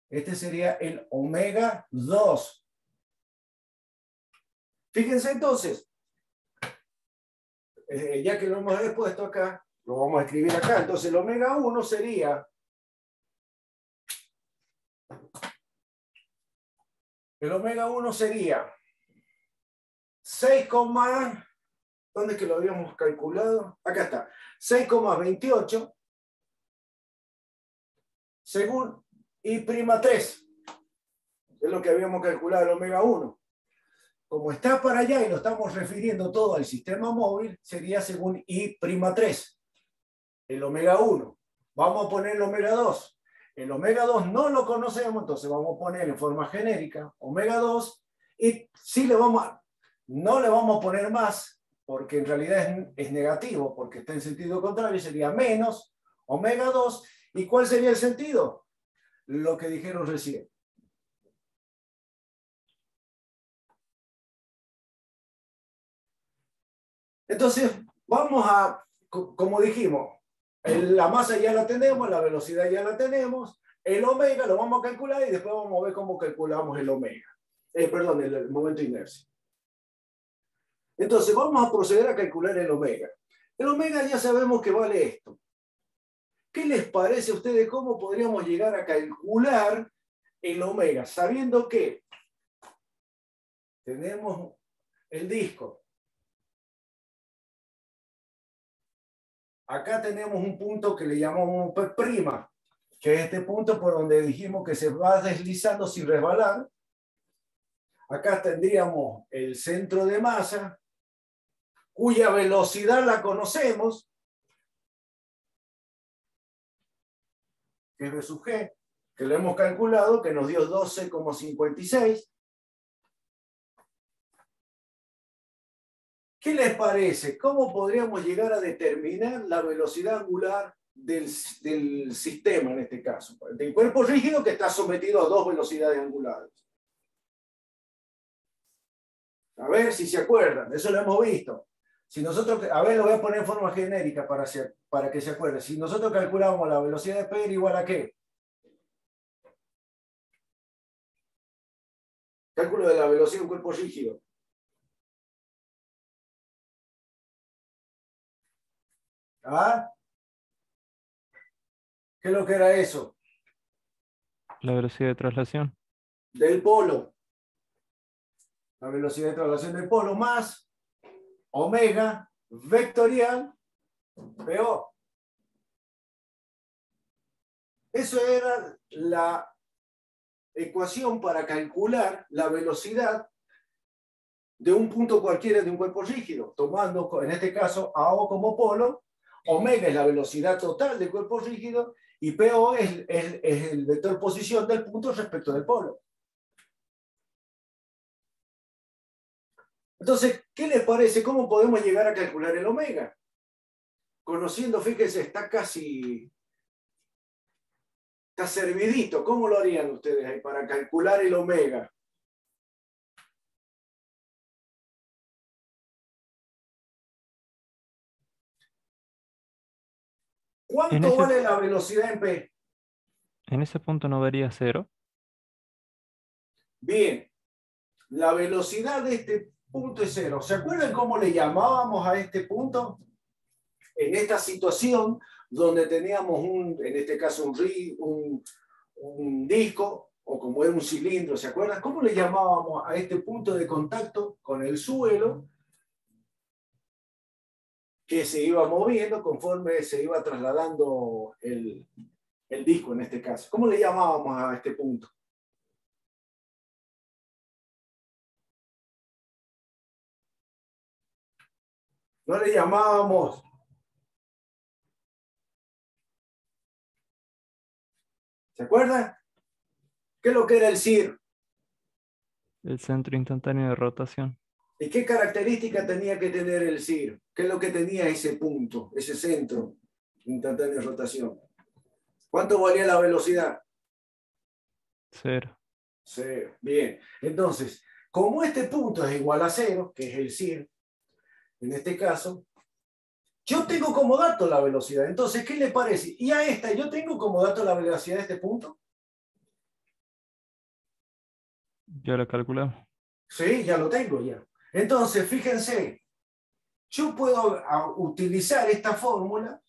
este sería el omega 2. Fíjense entonces, ya que lo hemos expuesto acá, lo vamos a escribir acá. Entonces el omega 1 sería el omega 1 sería 6, ¿dónde es que lo habíamos calculado? Acá está, 6,28 según I'3. Es lo que habíamos calculado el omega 1. Como está para allá y lo estamos refiriendo todo al sistema móvil, sería según I'3, el omega 1. Vamos a poner el omega 2. El omega 2 no lo conocemos, entonces vamos a poner en forma genérica omega 2 y sí no le vamos a poner más, porque en realidad es negativo, porque está en sentido contrario, sería menos omega 2. ¿Y cuál sería el sentido? Lo que dijeron recién. Entonces, vamos a, como dijimos, la masa ya la tenemos, la velocidad ya la tenemos, el omega lo vamos a calcular y después vamos a ver cómo calculamos el omega. Perdón, el momento de inercia. Entonces vamos a proceder a calcular el omega. El omega ya sabemos que vale esto. ¿Qué les parece a ustedes cómo podríamos llegar a calcular el omega? Sabiendo que tenemos el disco. Acá tenemos un punto que le llamamos P', que es este punto por donde dijimos que se va deslizando sin resbalar. Acá tendríamos el centro de masa, cuya velocidad la conocemos, que es V sub G, que lo hemos calculado, que nos dio 12,56. ¿Qué les parece? ¿Cómo podríamos llegar a determinar la velocidad angular del sistema, en este caso? Del cuerpo rígido que está sometido a dos velocidades angulares. A ver si se acuerdan, eso lo hemos visto. Si nosotros, a ver, lo voy a poner en forma genérica para que se acuerden. Si nosotros calculamos la velocidad de P igual a ¿qué? Cálculo de la velocidad de un cuerpo rígido. ¿Ah? ¿Qué es lo que era eso? La velocidad de traslación. Del polo. La velocidad de traslación del polo más omega vectorial PO. Eso era la ecuación para calcular la velocidad de un punto cualquiera de un cuerpo rígido, tomando en este caso AO como polo, omega es la velocidad total del cuerpo rígido y PO es el vector posición del punto respecto del polo. Entonces, ¿qué les parece? ¿Cómo podemos llegar a calcular el omega? Conociendo, fíjense, está servidito. ¿Cómo lo harían ustedes ahí para calcular el omega? ¿Cuánto vale la velocidad en P? En ese punto no varía 0. Bien, la velocidad de este punto es 0. ¿Se acuerdan cómo le llamábamos a este punto? En esta situación donde teníamos en este caso un disco, o como era un cilindro, ¿se acuerdan? ¿Cómo le llamábamos a este punto de contacto con el suelo que se iba moviendo conforme se iba trasladando el disco en este caso? ¿Cómo le llamábamos a este punto? No le llamábamos. ¿Se acuerdan? ¿Qué es lo que era el CIR? El centro instantáneo de rotación. ¿Y qué característica tenía que tener el CIR? ¿Qué es lo que tenía ese punto, ese centro instantáneo de rotación? ¿Cuánto valía la velocidad? 0. 0. Bien. Entonces, como este punto es igual a 0, que es el CIR, en este caso, yo tengo como dato la velocidad. Entonces, ¿qué le parece? Y a esta, yo tengo como dato la velocidad de este punto. Ya lo calculamos. Sí, ya lo tengo ya. Entonces, fíjense, yo puedo utilizar esta fórmula.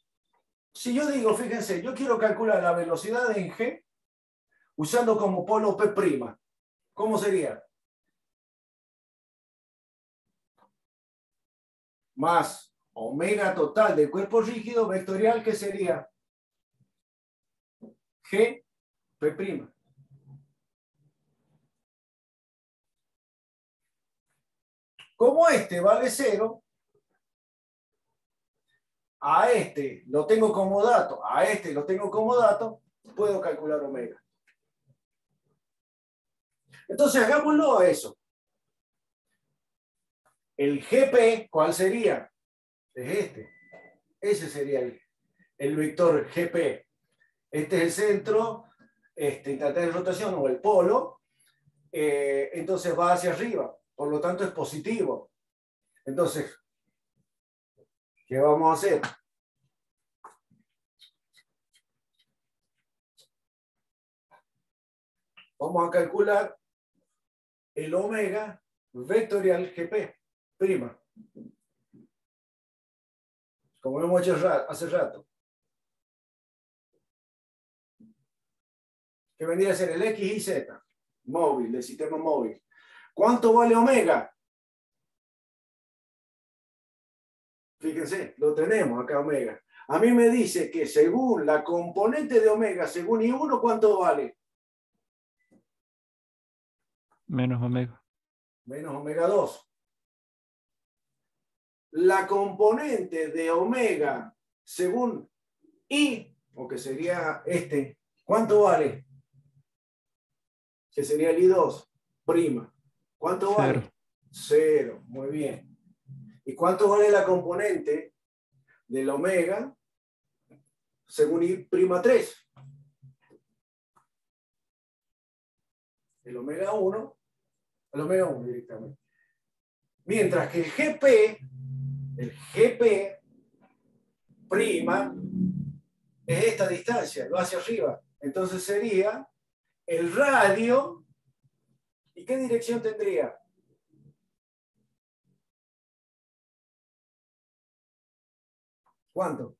Si yo digo, fíjense, yo quiero calcular la velocidad en G usando como polo P'. ¿Cómo sería? Más omega total del cuerpo rígido vectorial, que sería G P'. Como este vale 0, a este lo tengo como dato, a este lo tengo como dato, puedo calcular omega. Entonces hagámoslo a eso. El GP, ¿cuál sería? Es este. Ese sería el vector GP. Este es el centro instantáneo de rotación o el polo. Entonces va hacia arriba. Por lo tanto es positivo. Entonces, ¿Qué vamos a hacer? Vamos a calcular el omega vectorial GP, prima. Como hemos hecho hace rato. Que vendría a ser el X y Z, móvil, del sistema móvil. ¿Cuánto vale omega? Fíjense, lo tenemos acá omega. A mí me dice que según la componente de omega, según I1, ¿cuánto vale? Menos omega. Menos omega 2. La componente de omega, según I, o que sería este, ¿cuánto vale? Que sería el I2, prima. ¿Cuánto vale? 0. 0, muy bien. ¿Y cuánto vale la componente del omega según I' 3? El omega 1, el omega 1 directamente. Mientras que el GP prima es esta distancia, lo hacia arriba. Entonces sería el radio. ¿Y qué dirección tendría? ¿Cuánto?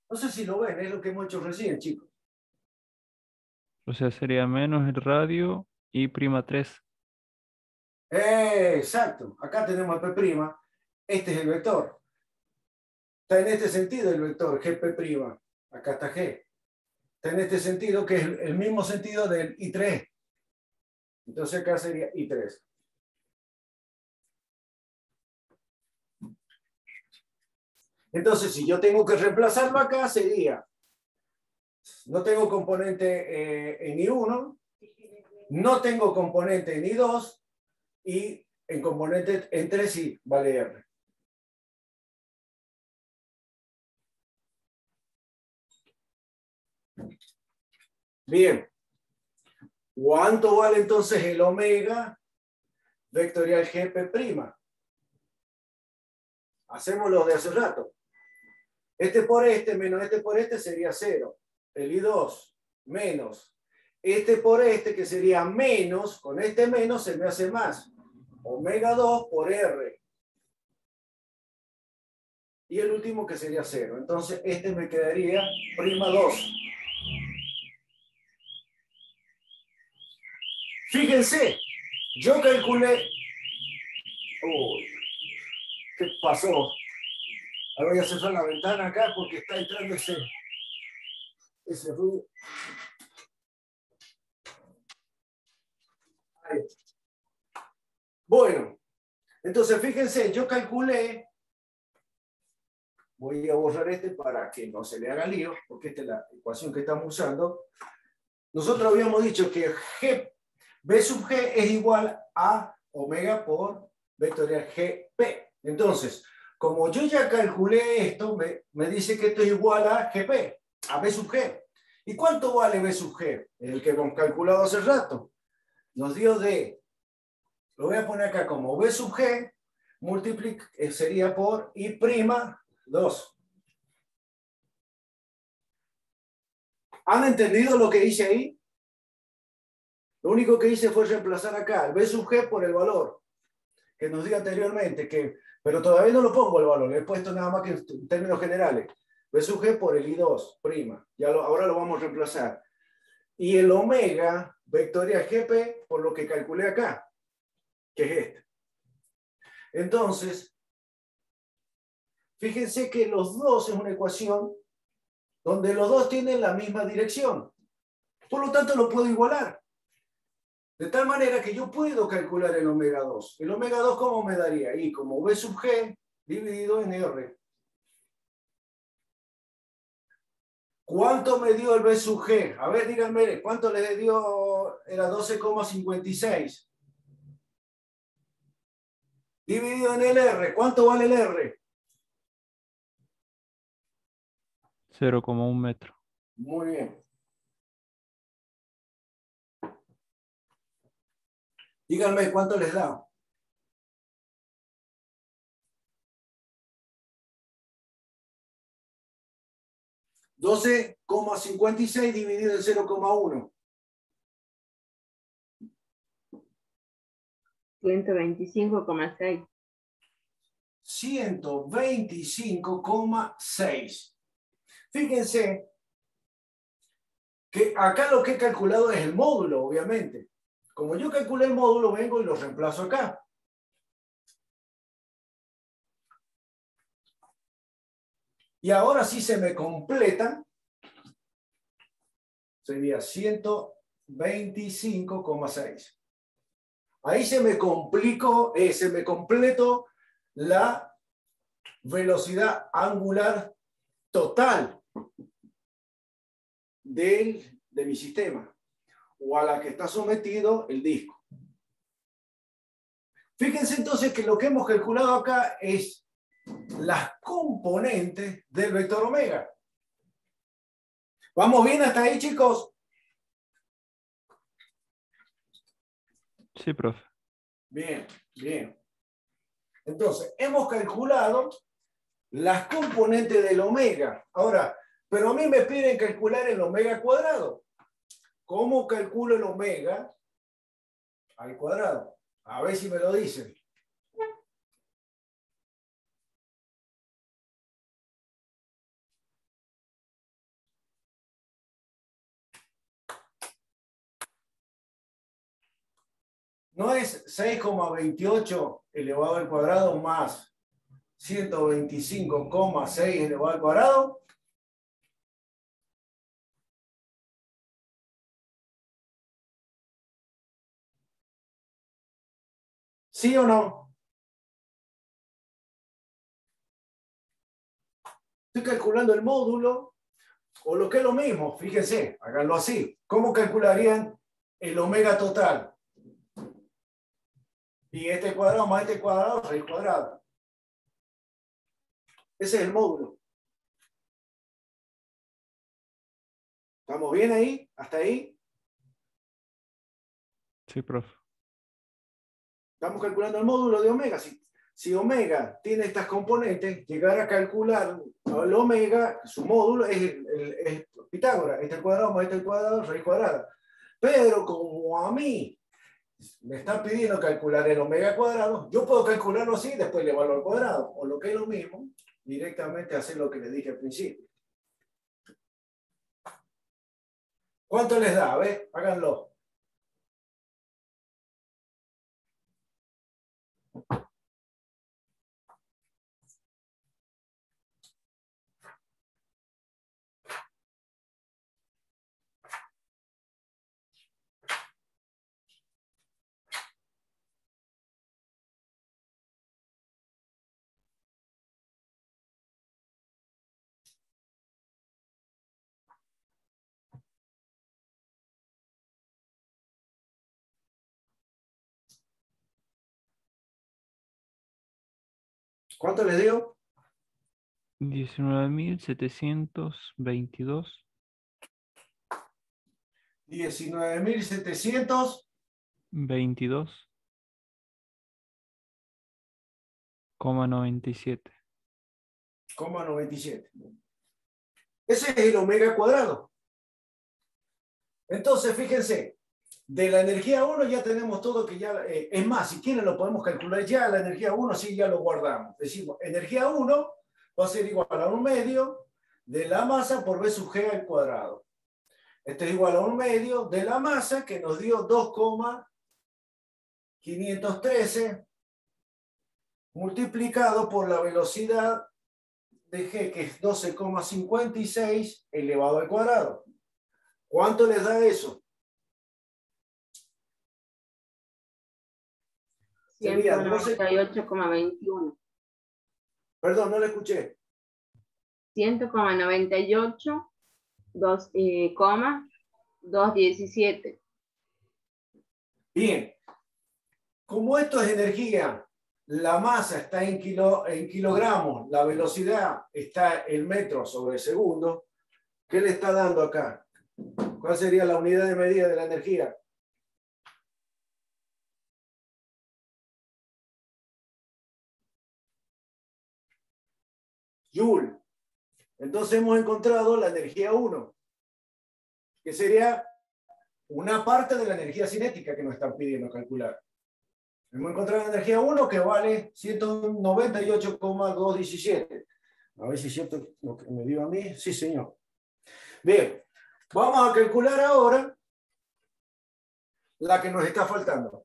No sé si lo ven, es lo que hemos hecho recién, chicos. O sea, sería menos el radio y prima 3. Exacto. Acá tenemos el P'. Este es el vector. Está en este sentido el vector GP'. Acá está G. Está en este sentido, que es el mismo sentido del I3. Entonces acá sería I3. Entonces, si yo tengo que reemplazarlo acá, sería, no tengo componente en I1, no tengo componente en I2, y en componente en 3 sí vale R. Bien. ¿Cuánto vale entonces el omega vectorial GP'? Hacemos lo de hace rato. Este por este menos este por este sería 0. El I2 menos este por este, que sería menos, con este menos se me hace más. Omega 2 por R. Y el último que sería 0. Entonces este me quedaría prima 2. Fíjense, yo calculé... Uy, ¿qué pasó? Ahora voy a cerrar la ventana acá porque está entrando ese ruido. Ahí. Bueno, entonces fíjense, yo calculé, voy a borrar este para que no se le haga lío, porque esta es la ecuación que estamos usando. Nosotros habíamos dicho que B sub G es igual a omega por vectorial GP. Entonces, como yo ya calculé esto, me dice que esto es igual a GP, a B sub G. ¿Y cuánto vale B sub G? El que hemos calculado hace rato. Nos dio de, lo voy a poner acá como B sub G, sería por I'2. ¿Han entendido lo que hice ahí? Lo único que hice fue reemplazar acá el B sub G por el valor que nos dio anteriormente, pero todavía no lo pongo el valor, le he puesto nada más que en términos generales. B sub G por el I2'. Ahora lo vamos a reemplazar. Y el omega vectorial GP por lo que calculé acá, que es este. Entonces, fíjense que los dos es una ecuación donde los dos tienen la misma dirección. Por lo tanto, lo puedo igualar. De tal manera que yo puedo calcular el omega 2. El omega 2, ¿cómo me daría? Y como B sub G dividido en R. ¿Cuánto me dio el B sub G? A ver, díganme, ¿cuánto le dio? Era 12,56. Dividido en el R. ¿Cuánto vale el R? 0,1 metro. Muy bien. Díganme cuánto les da. 12,56 dividido en 0,1. 125,6. 125,6. Fíjense que acá lo que he calculado es el módulo, obviamente. Como yo calculé el módulo, vengo y lo reemplazo acá. Y ahora sí se me completan. Sería 125,6. Ahí se me completó la velocidad angular total de mi sistema, o a la que está sometido el disco. Fíjense entonces que lo que hemos calculado acá es las componentes del vector omega. ¿Vamos bien hasta ahí, chicos? Sí, profe. Bien, bien. Entonces, hemos calculado las componentes del omega. Ahora, pero a mí me piden calcular el omega cuadrado. ¿Cómo calculo el omega al cuadrado? A ver si me lo dicen. ¿No es 6,28 elevado al cuadrado más 125,6 elevado al cuadrado? ¿Sí o no? Estoy calculando el módulo, o lo que es lo mismo, fíjense, háganlo así. ¿Cómo calcularían el omega total? Y este cuadrado más este cuadrado, raíz cuadrada. Ese es el módulo. ¿Estamos bien ahí? ¿Hasta ahí? Sí, profe. Estamos calculando el módulo de omega. Si omega tiene estas componentes, llegar a calcular el omega, su módulo es Pitágoras. Este cuadrado más este cuadrado, raíz cuadrada. Pero como a mí me están pidiendo calcular el omega cuadrado, yo puedo calcularlo así y después elevarlo al cuadrado. O lo que es lo mismo, directamente hacer lo que les dije al principio. ¿Cuánto les da? A ver, háganlo. ¿Cuánto les dio? 19.722. 19.700. 22,97. 97. Ese es el omega cuadrado. Entonces, fíjense, de la energía 1 ya tenemos todo que ya... es más, si quieren lo podemos calcular ya, la energía 1 sí ya lo guardamos. Decimos, energía 1 va a ser igual a 1 medio de la masa por B sub G al cuadrado. Esto es igual a 1 medio de la masa que nos dio 2,513 multiplicado por la velocidad de G, que es 12,56 elevado al cuadrado. ¿Cuánto les da eso? 198,21. Perdón, no le escuché. 100,98, 2,217. Bien. Como esto es energía, la masa está en kilogramos, la velocidad está en metros sobre segundo, ¿qué le está dando acá? ¿Cuál sería la unidad de medida de la energía? Joule. Entonces hemos encontrado la energía 1, que sería una parte de la energía cinética que nos están pidiendo calcular. Hemos encontrado la energía 1 que vale 198,217. A ver si es cierto lo que me dio a mí. Sí, señor. Bien, vamos a calcular ahora la que nos está faltando.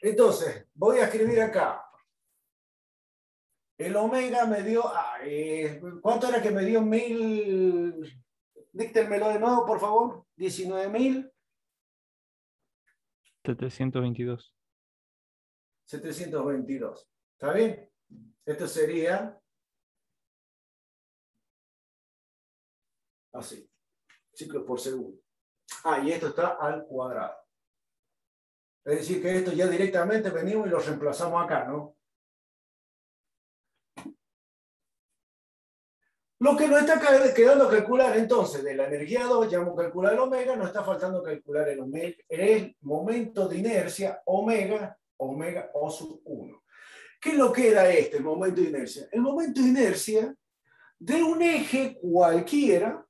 Entonces, voy a escribir acá. El omega me dio... ¿cuánto era que me dio? 1000... Díctenmelo de nuevo, por favor. 19.000. 722. 722. ¿Está bien? Esto sería así. Ciclos por segundo. Y esto está al cuadrado. Es decir, que esto ya directamente venimos y lo reemplazamos acá, ¿no? Lo que nos está quedando calcular entonces de la energía 2, ya hemos calculado el omega, nos está faltando calcular el momento de inercia omega O sub 1. ¿Qué es lo que era el momento de inercia? El momento de inercia de un eje cualquiera,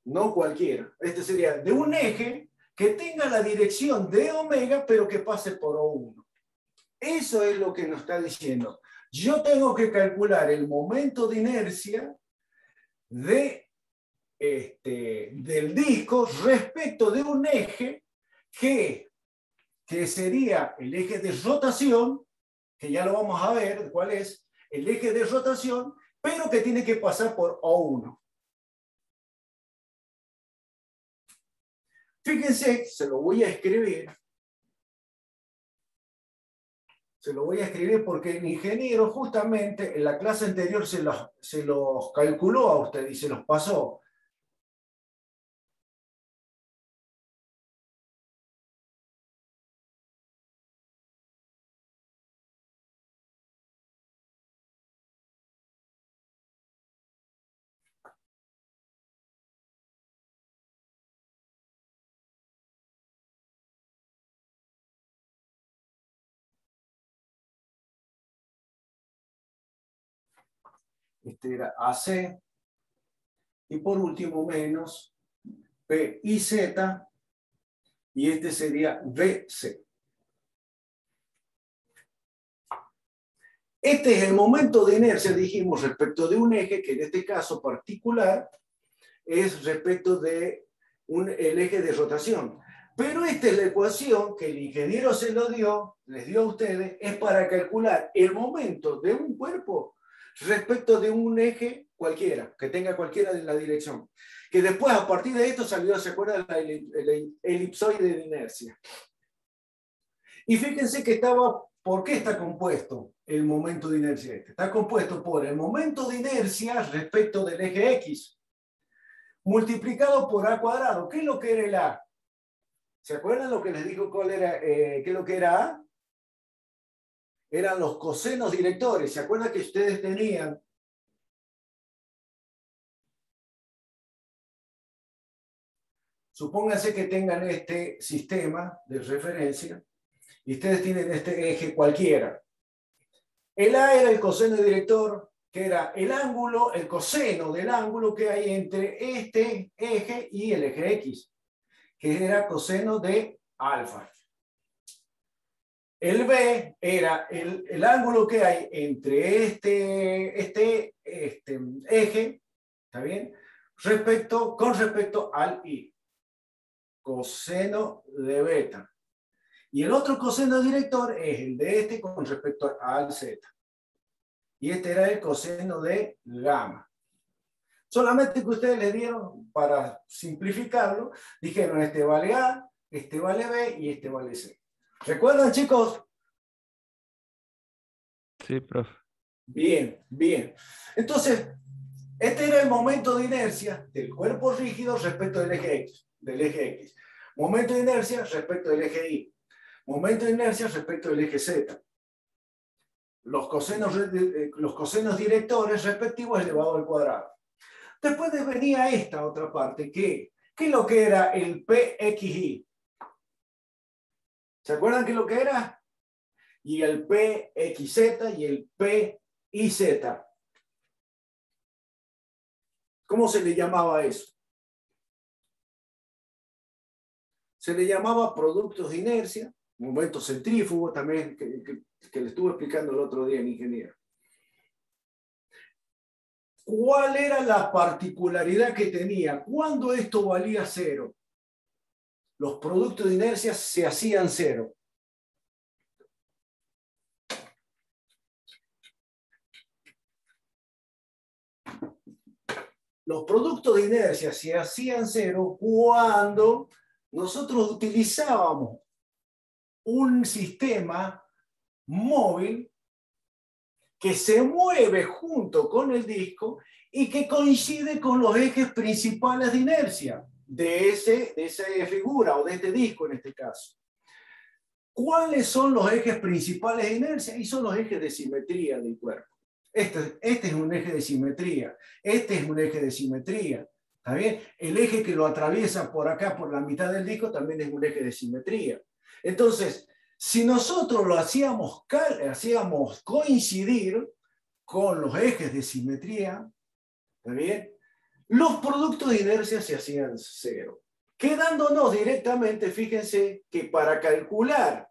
no cualquiera, este sería de un eje que tenga la dirección de omega, pero que pase por O1. Eso es lo que nos está diciendo. Yo tengo que calcular el momento de inercia del disco respecto de un eje que sería el eje de rotación, que ya lo vamos a ver cuál es, el eje de rotación, pero que tiene que pasar por O1. Fíjense, se lo voy a escribir. Se lo voy a escribir porque el ingeniero justamente en la clase anterior se los calculó a usted y se los pasó. Este era AC, y por último menos PIZ, y este sería VC. Este es el momento de inercia, dijimos, respecto de un eje, que en este caso particular es respecto de el eje de rotación. Pero esta es la ecuación que el ingeniero les dio a ustedes, es para calcular el momento de un cuerpo respecto de un eje cualquiera, que tenga cualquiera de la dirección. Que después, a partir de esto, salió, ¿se acuerdan? El elipsoide de inercia. Y fíjense que ¿por qué está compuesto el momento de inercia este? Está compuesto por el momento de inercia respecto del eje X, multiplicado por A cuadrado. ¿Qué es lo que era el A? ¿Se acuerdan lo que les dijo qué es lo que era A? Eran los cosenos directores. ¿Se acuerdan que ustedes tenían? Supónganse que tengan este sistema de referencia y ustedes tienen este eje cualquiera. El A era el coseno director, que era el ángulo, el coseno del ángulo que hay entre este eje y el eje X, que era coseno de alfa. El B era el ángulo que hay entre este eje, ¿está bien? Con respecto al I, coseno de beta. Y el otro coseno director es el de este con respecto al Z. Y este era el coseno de gamma. Solamente que ustedes le dieron, para simplificarlo, dijeron este vale A, este vale B y este vale C. ¿Recuerdan, chicos? Sí, profe. Bien, bien. Entonces, este era el momento de inercia del cuerpo rígido respecto del eje X. Momento de inercia respecto del eje Y. Momento de inercia respecto del eje Z. Los cosenos directores respectivos elevado al cuadrado. Después venía esta otra parte, ¿qué es lo que era el PXY? ¿Se acuerdan qué es lo que era? Y el PXZ y el PYZ. ¿Cómo se le llamaba eso? Se le llamaba productos de inercia, momento centrífugo también, que le estuve explicando el otro día en ingeniero. ¿Cuál era la particularidad que tenía? ¿Cuándo esto valía cero? Los productos de inercia se hacían cero. Los productos de inercia se hacían cero cuando nosotros utilizábamos un sistema móvil que se mueve junto con el disco y que coincide con los ejes principales de inercia de esa figura o de este disco en este caso. ¿Cuáles son los ejes principales de inercia? Y son los ejes de simetría del cuerpo. Este es un eje de simetría, este es un eje de simetría. ¿Está bien? El eje que lo atraviesa por acá, por la mitad del disco, también es un eje de simetría. Entonces, si nosotros lo hacíamos coincidir con los ejes de simetría, ¿está bien? Los productos de inercia se hacían cero. Quedándonos directamente, fíjense que para calcular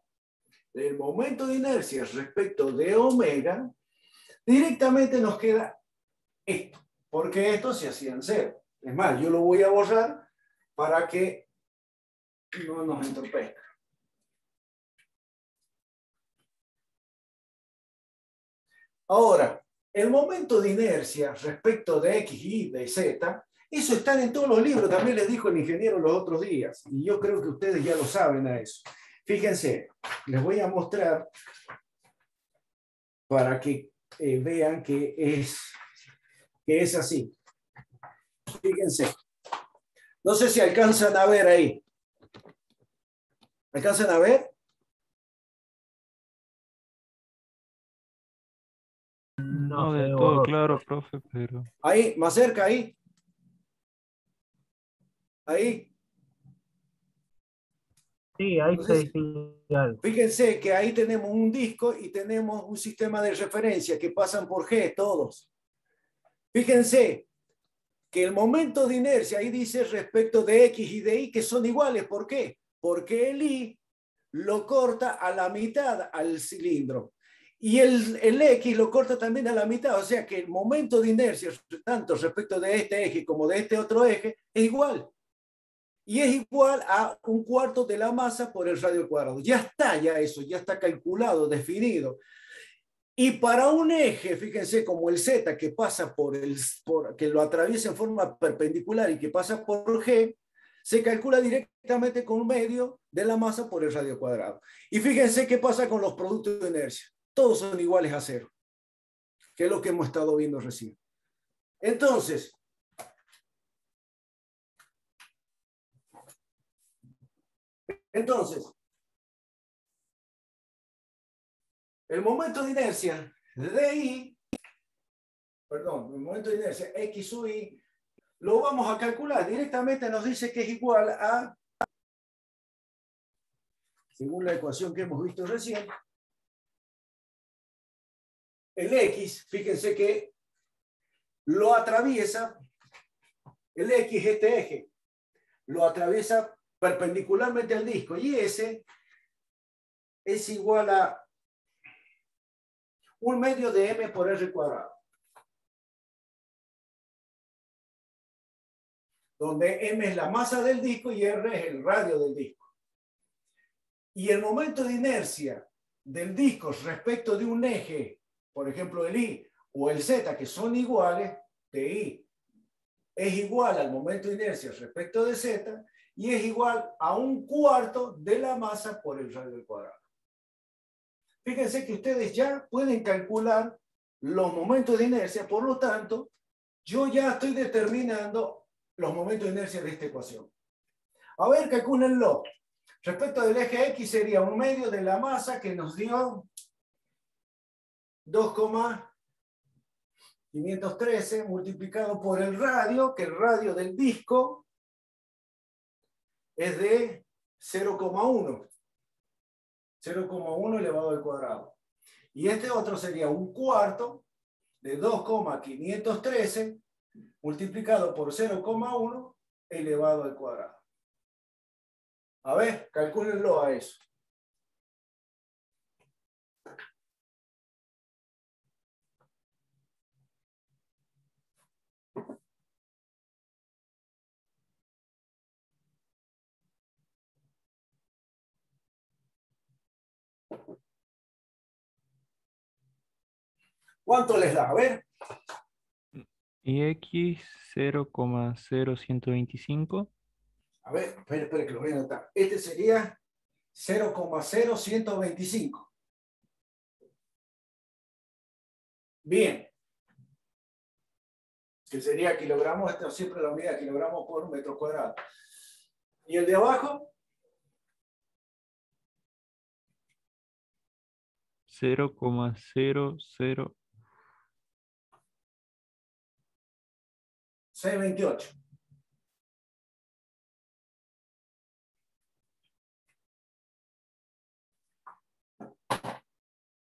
el momento de inercia respecto de omega, directamente nos queda esto, porque estos se hacían cero. Es más, yo lo voy a borrar para que no nos entorpezca. Ahora, el momento de inercia respecto de X, Y, de Z, eso está en todos los libros, también les dijo el ingeniero los otros días, y yo creo que ustedes ya lo saben a eso. Fíjense, les voy a mostrar para que vean que es así. Fíjense. No sé si alcanzan a ver ahí. ¿Alcanzan a ver? No de todo claro, profe, pero... Ahí, más cerca, ahí. Ahí. Sí, ahí No se sé si- distingue algo. Fíjense que ahí tenemos un disco y tenemos un sistema de referencia que pasan por G todos. Fíjense que el momento de inercia ahí dice respecto de X y de Y que son iguales. ¿Por qué? Porque el Y lo corta a la mitad al cilindro. Y el X lo corta también a la mitad. O sea que el momento de inercia, tanto respecto de este eje como de este otro eje, es igual. Y es igual a 1/4 de la masa por el radio cuadrado. Ya está, ya eso, ya está calculado, definido. Y para un eje, fíjense, como el Z, que pasa que lo atraviesa en forma perpendicular y que pasa por G, se calcula directamente con un medio de la masa por el radio cuadrado. Y fíjense qué pasa con los productos de inercia. Todos son iguales a cero, que es lo que hemos estado viendo recién. Entonces, el momento de inercia de I, perdón, el momento de inercia X sub I, lo vamos a calcular. Directamente nos dice que es igual a, según la ecuación que hemos visto recién, el X, fíjense que lo atraviesa, el X, este eje, lo atraviesa perpendicularmente al disco, y ese es igual a 1/2 de M por R cuadrado. Donde M es la masa del disco y R es el radio del disco. Y el momento de inercia del disco respecto de un eje, por ejemplo el Y o el Z, que son iguales, de I es igual al momento de inercia respecto de Z y es igual a 1/4 de la masa por el radio al cuadrado. Fíjense que ustedes ya pueden calcular los momentos de inercia, por lo tanto, yo ya estoy determinando los momentos de inercia de esta ecuación. A ver, calcúlenlo. Respecto del eje X sería 1/2 de la masa que nos dio 2,5 513 multiplicado por el radio, que el radio del disco es de 0,1. 0,1 elevado al cuadrado. Y este otro sería un cuarto de 2,513 multiplicado por 0,1 elevado al cuadrado. A ver, calcúlenlo a eso. ¿Cuánto les da? A ver. Y X 0,0125. A ver, espere que lo voy a anotar. Este sería 0,0125. Bien. Que sería kilogramos, esto siempre la unidad, kilogramos por metro cuadrado. ¿Y el de abajo? 0,00. 628.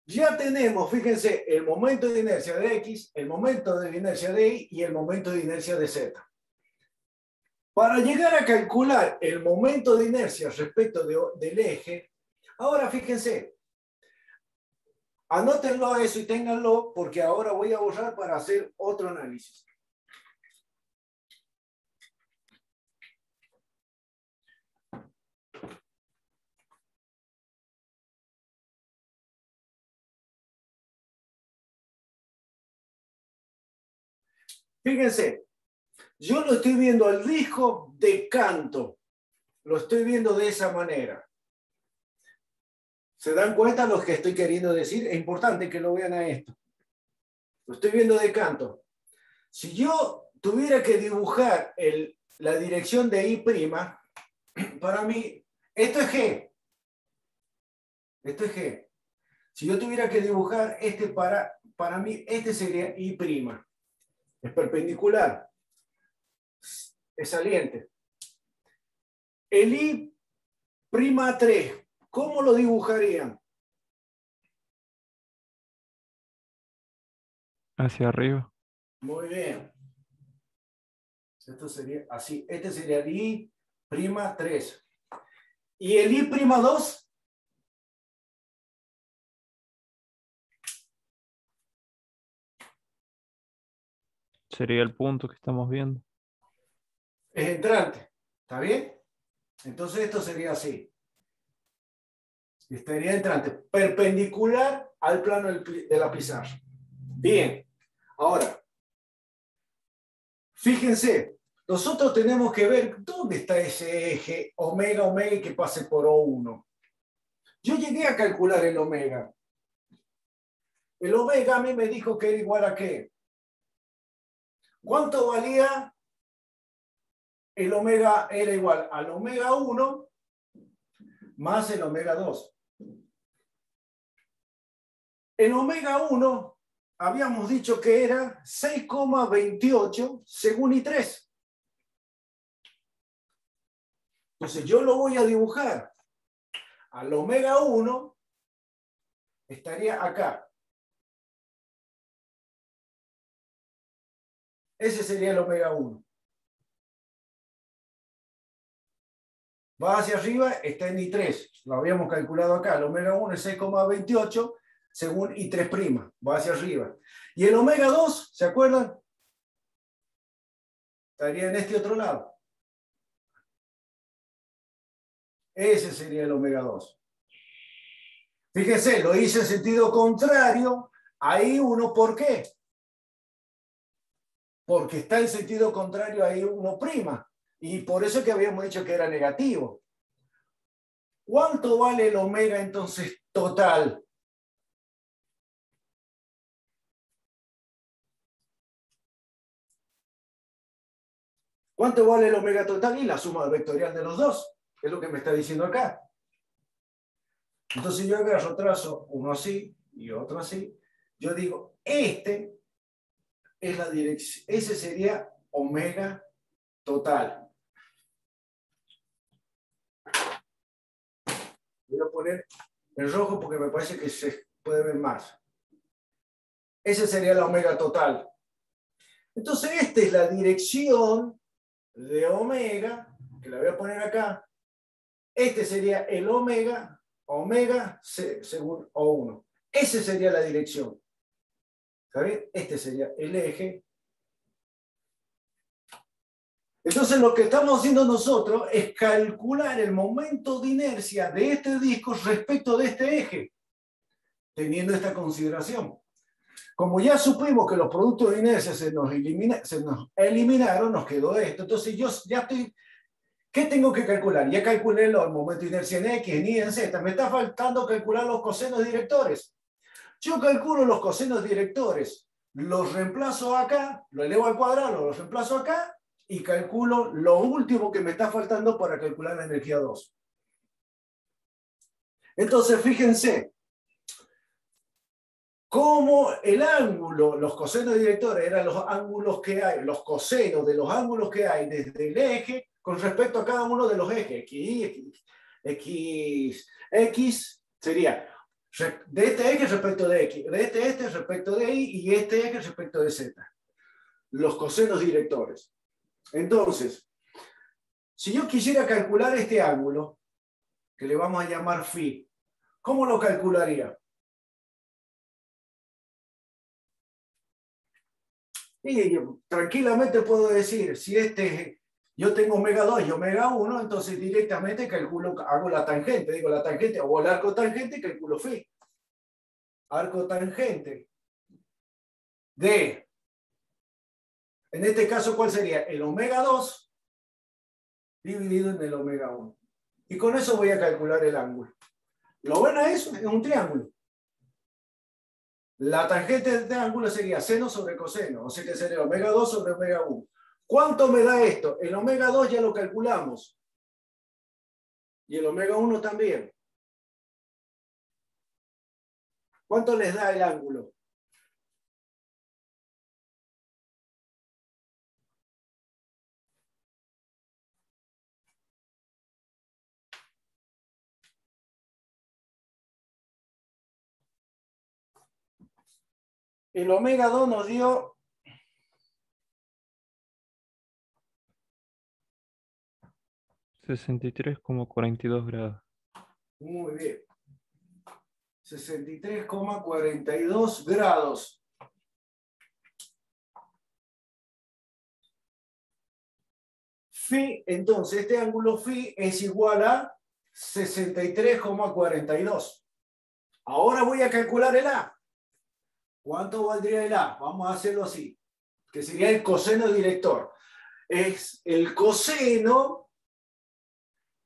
Ya tenemos, fíjense, el momento de inercia de X, el momento de inercia de Y y el momento de inercia de Z. Para llegar a calcular el momento de inercia respecto del eje, ahora fíjense, anótenlo a eso y ténganlo porque ahora voy a borrar para hacer otro análisis. Fíjense, yo lo estoy viendo al disco de canto. Lo estoy viendo de esa manera. ¿Se dan cuenta lo que estoy queriendo decir? Es importante que lo vean a esto. Lo estoy viendo de canto. Si yo tuviera que dibujar la dirección de I', para mí, esto es G. Esto es G. Si yo tuviera que dibujar para mí, este sería I'. Es perpendicular. Es saliente. El I'3, ¿cómo lo dibujarían? Hacia arriba. Muy bien. Esto sería así. Este sería el I'3. ¿Y el I'2? Sería el punto que estamos viendo. Es entrante. ¿Está bien? Entonces esto sería así. Estaría entrante, perpendicular al plano de la pizarra. Bien. Ahora, fíjense, nosotros tenemos que ver dónde está ese eje omega, omega y que pase por O1. Yo llegué a calcular el omega. El omega a mí me dijo que era igual a ¿qué? ¿Cuánto valía? El omega era igual al omega 1 más el omega 2. El omega 1 habíamos dicho que era 6,28 según I3. Entonces yo lo voy a dibujar. Al omega 1 estaría acá. Ese sería el omega 1. Va hacia arriba, está en I3. Lo habíamos calculado acá. El omega 1 es 6,28 según I3'. Va hacia arriba. Y el omega 2, ¿se acuerdan? Estaría en este otro lado. Ese sería el omega 2. Fíjense, lo hice en sentido contrario a I1. ¿Por qué? Porque está en sentido contrario a I1'. Y por eso que habíamos dicho que era negativo. ¿Cuánto vale el omega entonces total? ¿Cuánto vale el omega total? Y la suma vectorial de los dos. Es lo que me está diciendo acá. Entonces yo agarro, trazo uno así y otro así. Yo digo, este es la dirección, ese sería omega total. Voy a poner en rojo porque me parece que se puede ver más. Ese sería la omega total. Entonces, esta es la dirección de omega, que la voy a poner acá. Este sería el omega según O1. Esa sería la dirección. ¿Está bien? Este sería el eje. Entonces, lo que estamos haciendo nosotros es calcular el momento de inercia de este disco respecto de este eje, teniendo esta consideración. Como ya supimos que los productos de inercia se nos eliminaron, nos quedó esto. Entonces, yo ya estoy... ¿Qué tengo que calcular? Ya calculé el momento de inercia en X, en Y, en Z. Me está faltando calcular los cosenos directores. Yo calculo los cosenos directores, los reemplazo acá, lo elevo al cuadrado, los reemplazo acá y calculo lo último que me está faltando para calcular la energía 2. Entonces, fíjense cómo el ángulo, los cosenos directores eran los ángulos que hay, los cosenos de los ángulos que hay desde el eje con respecto a cada uno de los ejes. X sería de este eje respecto de X, de este respecto de Y y este eje respecto de Z. Los cosenos directores. Entonces, si yo quisiera calcular este ángulo, que le vamos a llamar phi, ¿cómo lo calcularía? Y yo tranquilamente puedo decir, si yo tengo omega 2 y omega 1, entonces directamente calculo, hago la tangente, digo la tangente o el arco tangente y calculo phi. Arco tangente de, en este caso, ¿cuál sería? El omega 2 dividido en el omega 1. Y con eso voy a calcular el ángulo. Lo bueno es un triángulo. La tangente de este ángulo sería seno sobre coseno, o sea que sería omega 2 sobre omega 1. ¿Cuánto me da esto? El omega 2 ya lo calculamos. Y el omega 1 también. ¿Cuánto les da el ángulo? El omega 2 nos dio 63,42 grados. muy bien. 63,42 grados. Phi, entonces, este ángulo phi es igual a 63,42. Ahora voy a calcular el A. ¿Cuánto valdría el A? Vamos a hacerlo así, que sería el coseno director. Es el coseno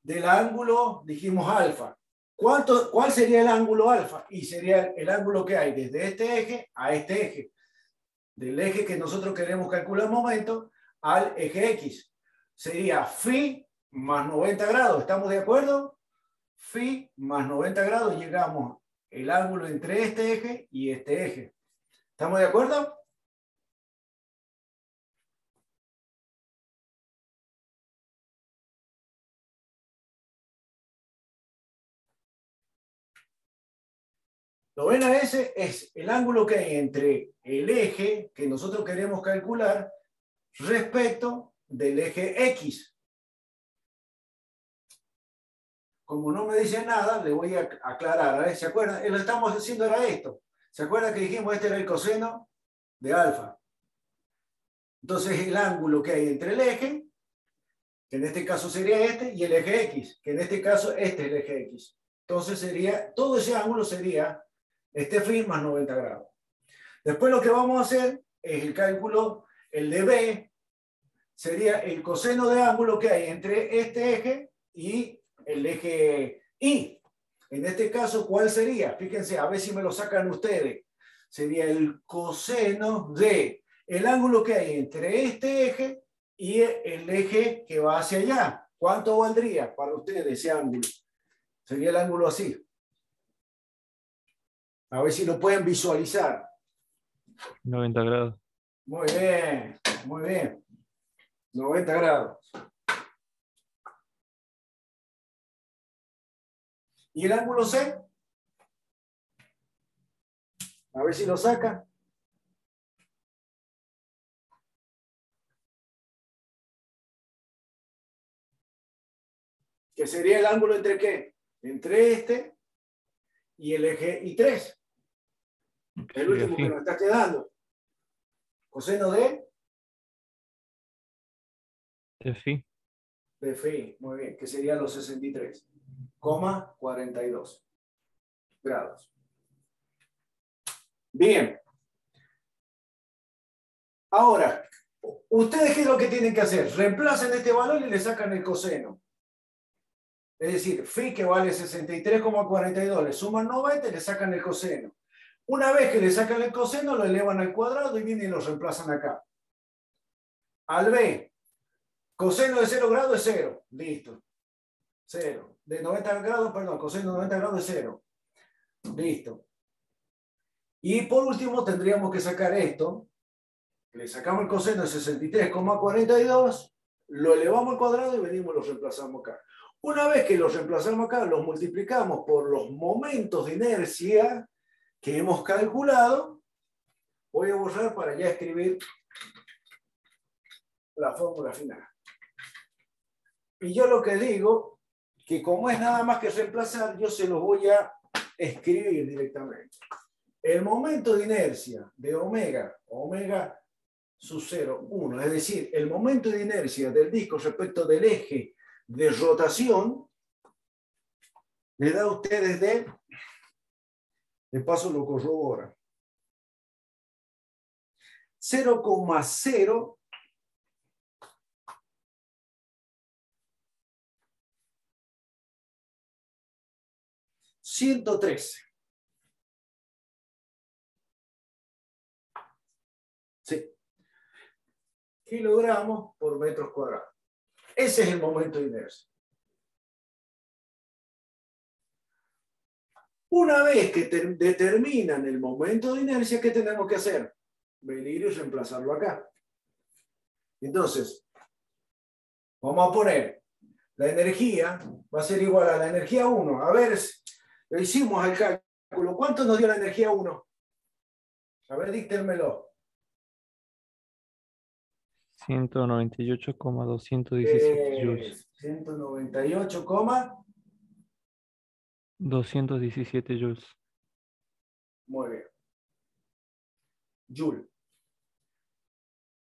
del ángulo, dijimos alfa. ¿Cuál sería el ángulo alfa? Y sería el ángulo que hay desde este eje a este eje. Del eje que nosotros queremos calcular momento al eje X. Sería phi más 90 grados. ¿Estamos de acuerdo? Phi más 90 grados, llegamos el ángulo entre este eje y este eje. ¿Estamos de acuerdo? Lo ven a ese es el ángulo que hay entre el eje que nosotros queremos calcular respecto del eje X. Como no me dice nada, le voy a aclarar. ¿Se acuerdan? Lo que estamos haciendo era esto. ¿Se acuerdan que dijimos este era el coseno de alfa? Entonces el ángulo que hay entre el eje, que en este caso sería este, y el eje X, que en este caso este es el eje X. Entonces sería, todo ese ángulo sería este phi más 90 grados. Después lo que vamos a hacer es el cálculo, el de B, sería el coseno de ángulo que hay entre este eje y el eje Y. En este caso, ¿cuál sería? Fíjense, a ver si me lo sacan ustedes. Sería el coseno de el ángulo que hay entre este eje y el eje que va hacia allá. ¿Cuánto valdría para ustedes ese ángulo? Sería el ángulo así. A ver si lo pueden visualizar. 90 grados. Muy bien, muy bien. 90 grados. ¿Y el ángulo C? A ver si lo saca. ¿Qué sería el ángulo entre qué? Entre este y el eje I3. El Sería último que así. nos está quedando. Coseno De phi. de phi. Muy bien. Que serían los 63,42 grados. Bien. Ahora, ¿ustedes qué es lo que tienen que hacer? Reemplacen este valor y le sacan el coseno. Es decir, phi que vale 63,42, le suman 90 y le sacan el coseno. Una vez que le sacan el coseno, lo elevan al cuadrado y vienen y lo reemplazan acá. Al B, coseno de 0 grados es 0. Listo. 0. De 90 grados, perdón, coseno de 90 grados es 0. Listo. Y por último tendríamos que sacar esto. Le sacamos el coseno de 63,42, lo elevamos al cuadrado y venimos y lo reemplazamos acá. Una vez que los reemplazamos acá, los multiplicamos por los momentos de inercia que hemos calculado. Voy a borrar para ya escribir la fórmula final. Y yo lo que digo, que como es nada más que reemplazar, yo se los voy a escribir directamente. El momento de inercia de omega sub 0, 1, es decir, el momento de inercia del disco respecto del eje de rotación, le da a ustedes de paso lo corrobora, 0,0 113. Sí. Kilogramos por metros cuadrados. Ese es el momento de inercia. Una vez que determinan el momento de inercia, ¿qué tenemos que hacer? Venir y reemplazarlo acá. Entonces, vamos a poner la energía, va a ser igual a la energía 1. A ver, lo hicimos el cálculo. ¿Cuánto nos dio la energía 1? A ver, díctenmelo. 198,217 joules. 198, 217 joules. muy bien. Joule.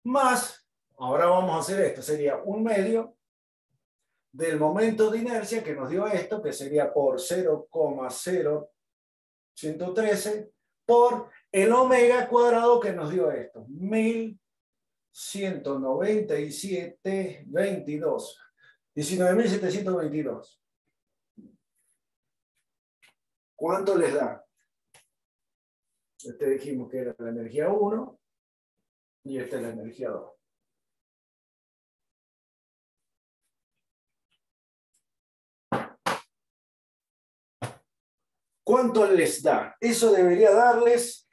Más, ahora vamos a hacer esto, sería un medio del momento de inercia que nos dio esto, que sería por 0,0113 por el omega cuadrado que nos dio esto, 1197,22. 19.722. ¿Cuánto les da? Este dijimos que era la energía 1 y esta es la energía 2. ¿Cuánto les da? Eso debería darles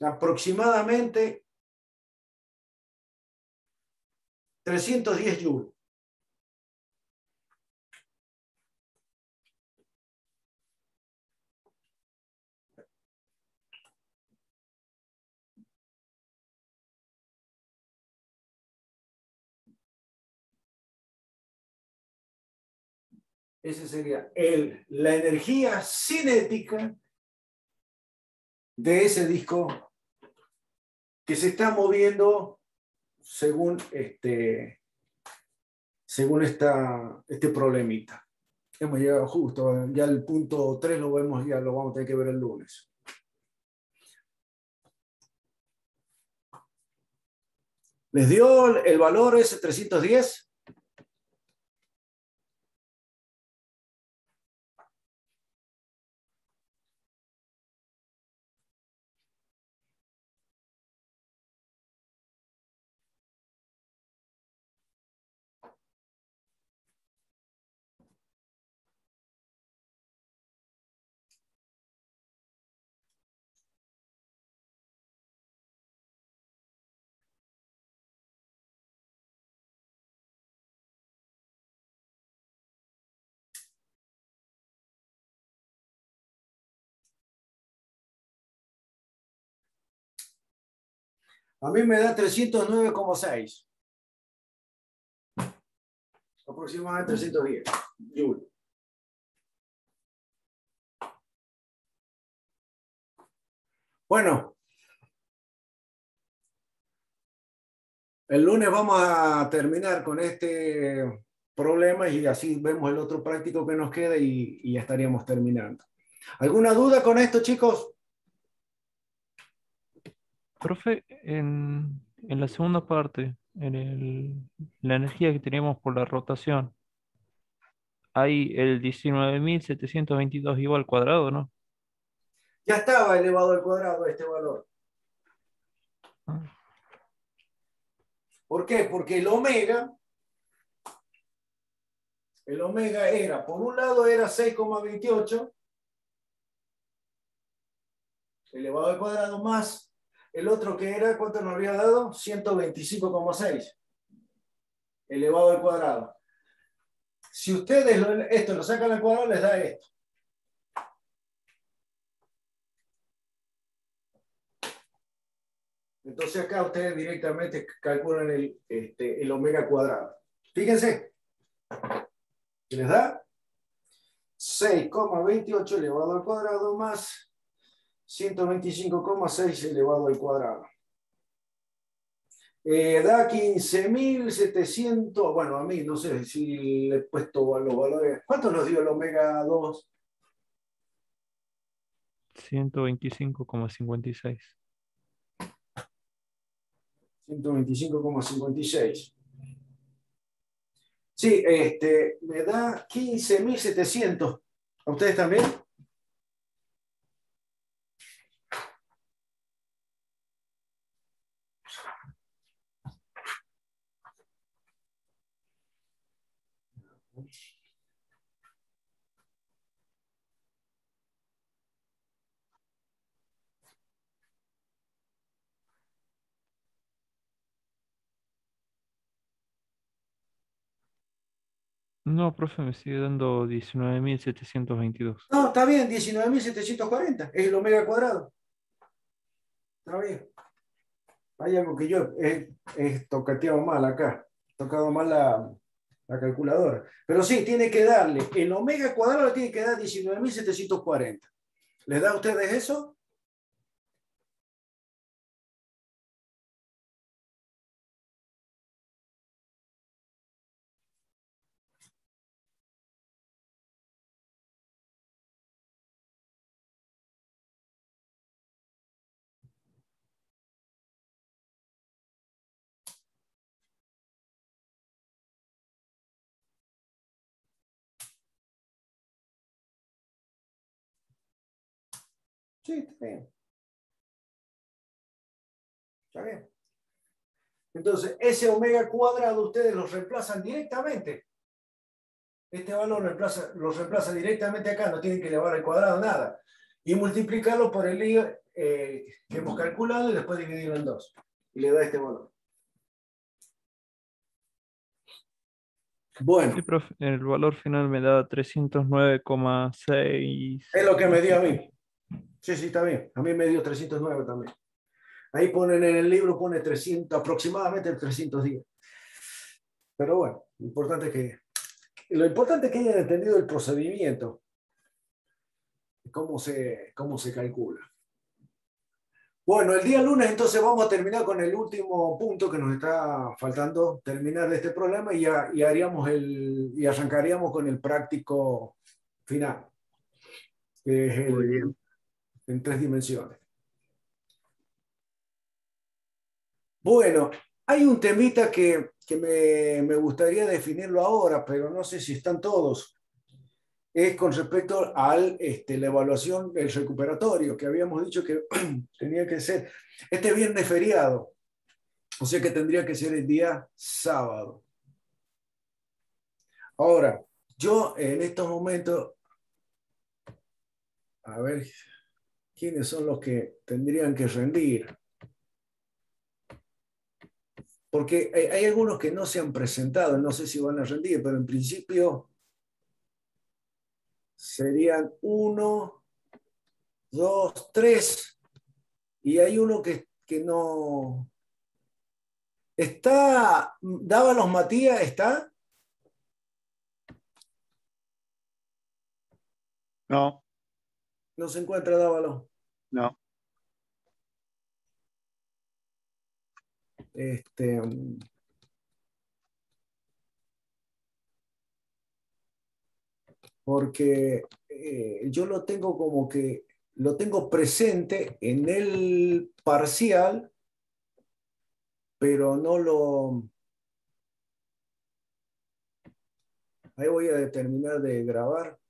aproximadamente 310 joules. Esa sería la energía cinética de ese disco que se está moviendo según este problemita. Hemos llegado justo, ya el punto 3 lo vemos, ya lo vamos a tener que ver el lunes. ¿Les dio el valor ese 310? A mí me da 309,6. Aproximadamente 310 joules. Bueno, el lunes vamos a terminar con este problema y así vemos el otro práctico que nos queda y ya estaríamos terminando. ¿Alguna duda con esto, chicos? Profe, en la segunda parte, la energía que tenemos por la rotación, hay el 19.722 igual al cuadrado, ¿no? Ya estaba elevado al cuadrado este valor. Ah, ¿Por qué? Porque el omega era, por un lado era 6,28 elevado al cuadrado más el otro que era, ¿cuánto nos había dado? 125,6 elevado al cuadrado. Si ustedes esto lo sacan al cuadrado, les da esto. Entonces acá ustedes directamente calculan el omega cuadrado. Fíjense, ¿qué les da? 6,28 elevado al cuadrado más 125,6 elevado al cuadrado. Da 15.700, bueno, a mí no sé si le he puesto los valores. ¿Cuánto nos dio el omega 2? 125,56. 125,56. Sí, me da 15.700. ¿A ustedes también? No, profe, me sigue dando 19.722. No, está bien, 19.740. Es el omega cuadrado. Está bien. Hay algo que yo he tocateado mal acá. He tocado mal la calculadora. Pero sí, tiene que darle. El omega cuadrado le tiene que dar 19.740. ¿Les da a ustedes eso? Sí, está bien. Está bien. Entonces, ese omega cuadrado ustedes lo reemplazan directamente. Este valor lo reemplaza directamente acá, no tienen que elevar al cuadrado nada. Y multiplicarlo por el I que hemos calculado y después dividirlo en 2. Y le da este valor. Bueno, Sí, profe, el valor final me da 309,6. es lo que me dio a mí. Sí, sí, está bien. A mí me dio 309 también. Ahí ponen en el libro, pone 300, aproximadamente 310. Pero bueno, lo importante es que hayan entendido el procedimiento, cómo se calcula. Bueno, el día lunes entonces vamos a terminar con el último punto que nos está faltando terminar de este problema y arrancaríamos con el práctico final, que es Muy bien. en 3 dimensiones. Bueno, hay un temita que me gustaría definirlo ahora, pero no sé si están todos. Es con respecto a la evaluación del recuperatorio, que habíamos dicho que tenía que ser este viernes feriado, o sea que tendría que ser el día sábado. Ahora, yo en estos momentos, a ver, ¿quiénes son los que tendrían que rendir? Porque hay algunos que no se han presentado, no sé si van a rendir, pero en principio serían 1, 2, 3, y hay uno que no ¿Está Dávalos Matías? ¿Está? No, No se encuentra Dávalos. no. Porque yo lo tengo como que lo tengo presente en el parcial, pero no lo... Ahí voy a terminar de grabar.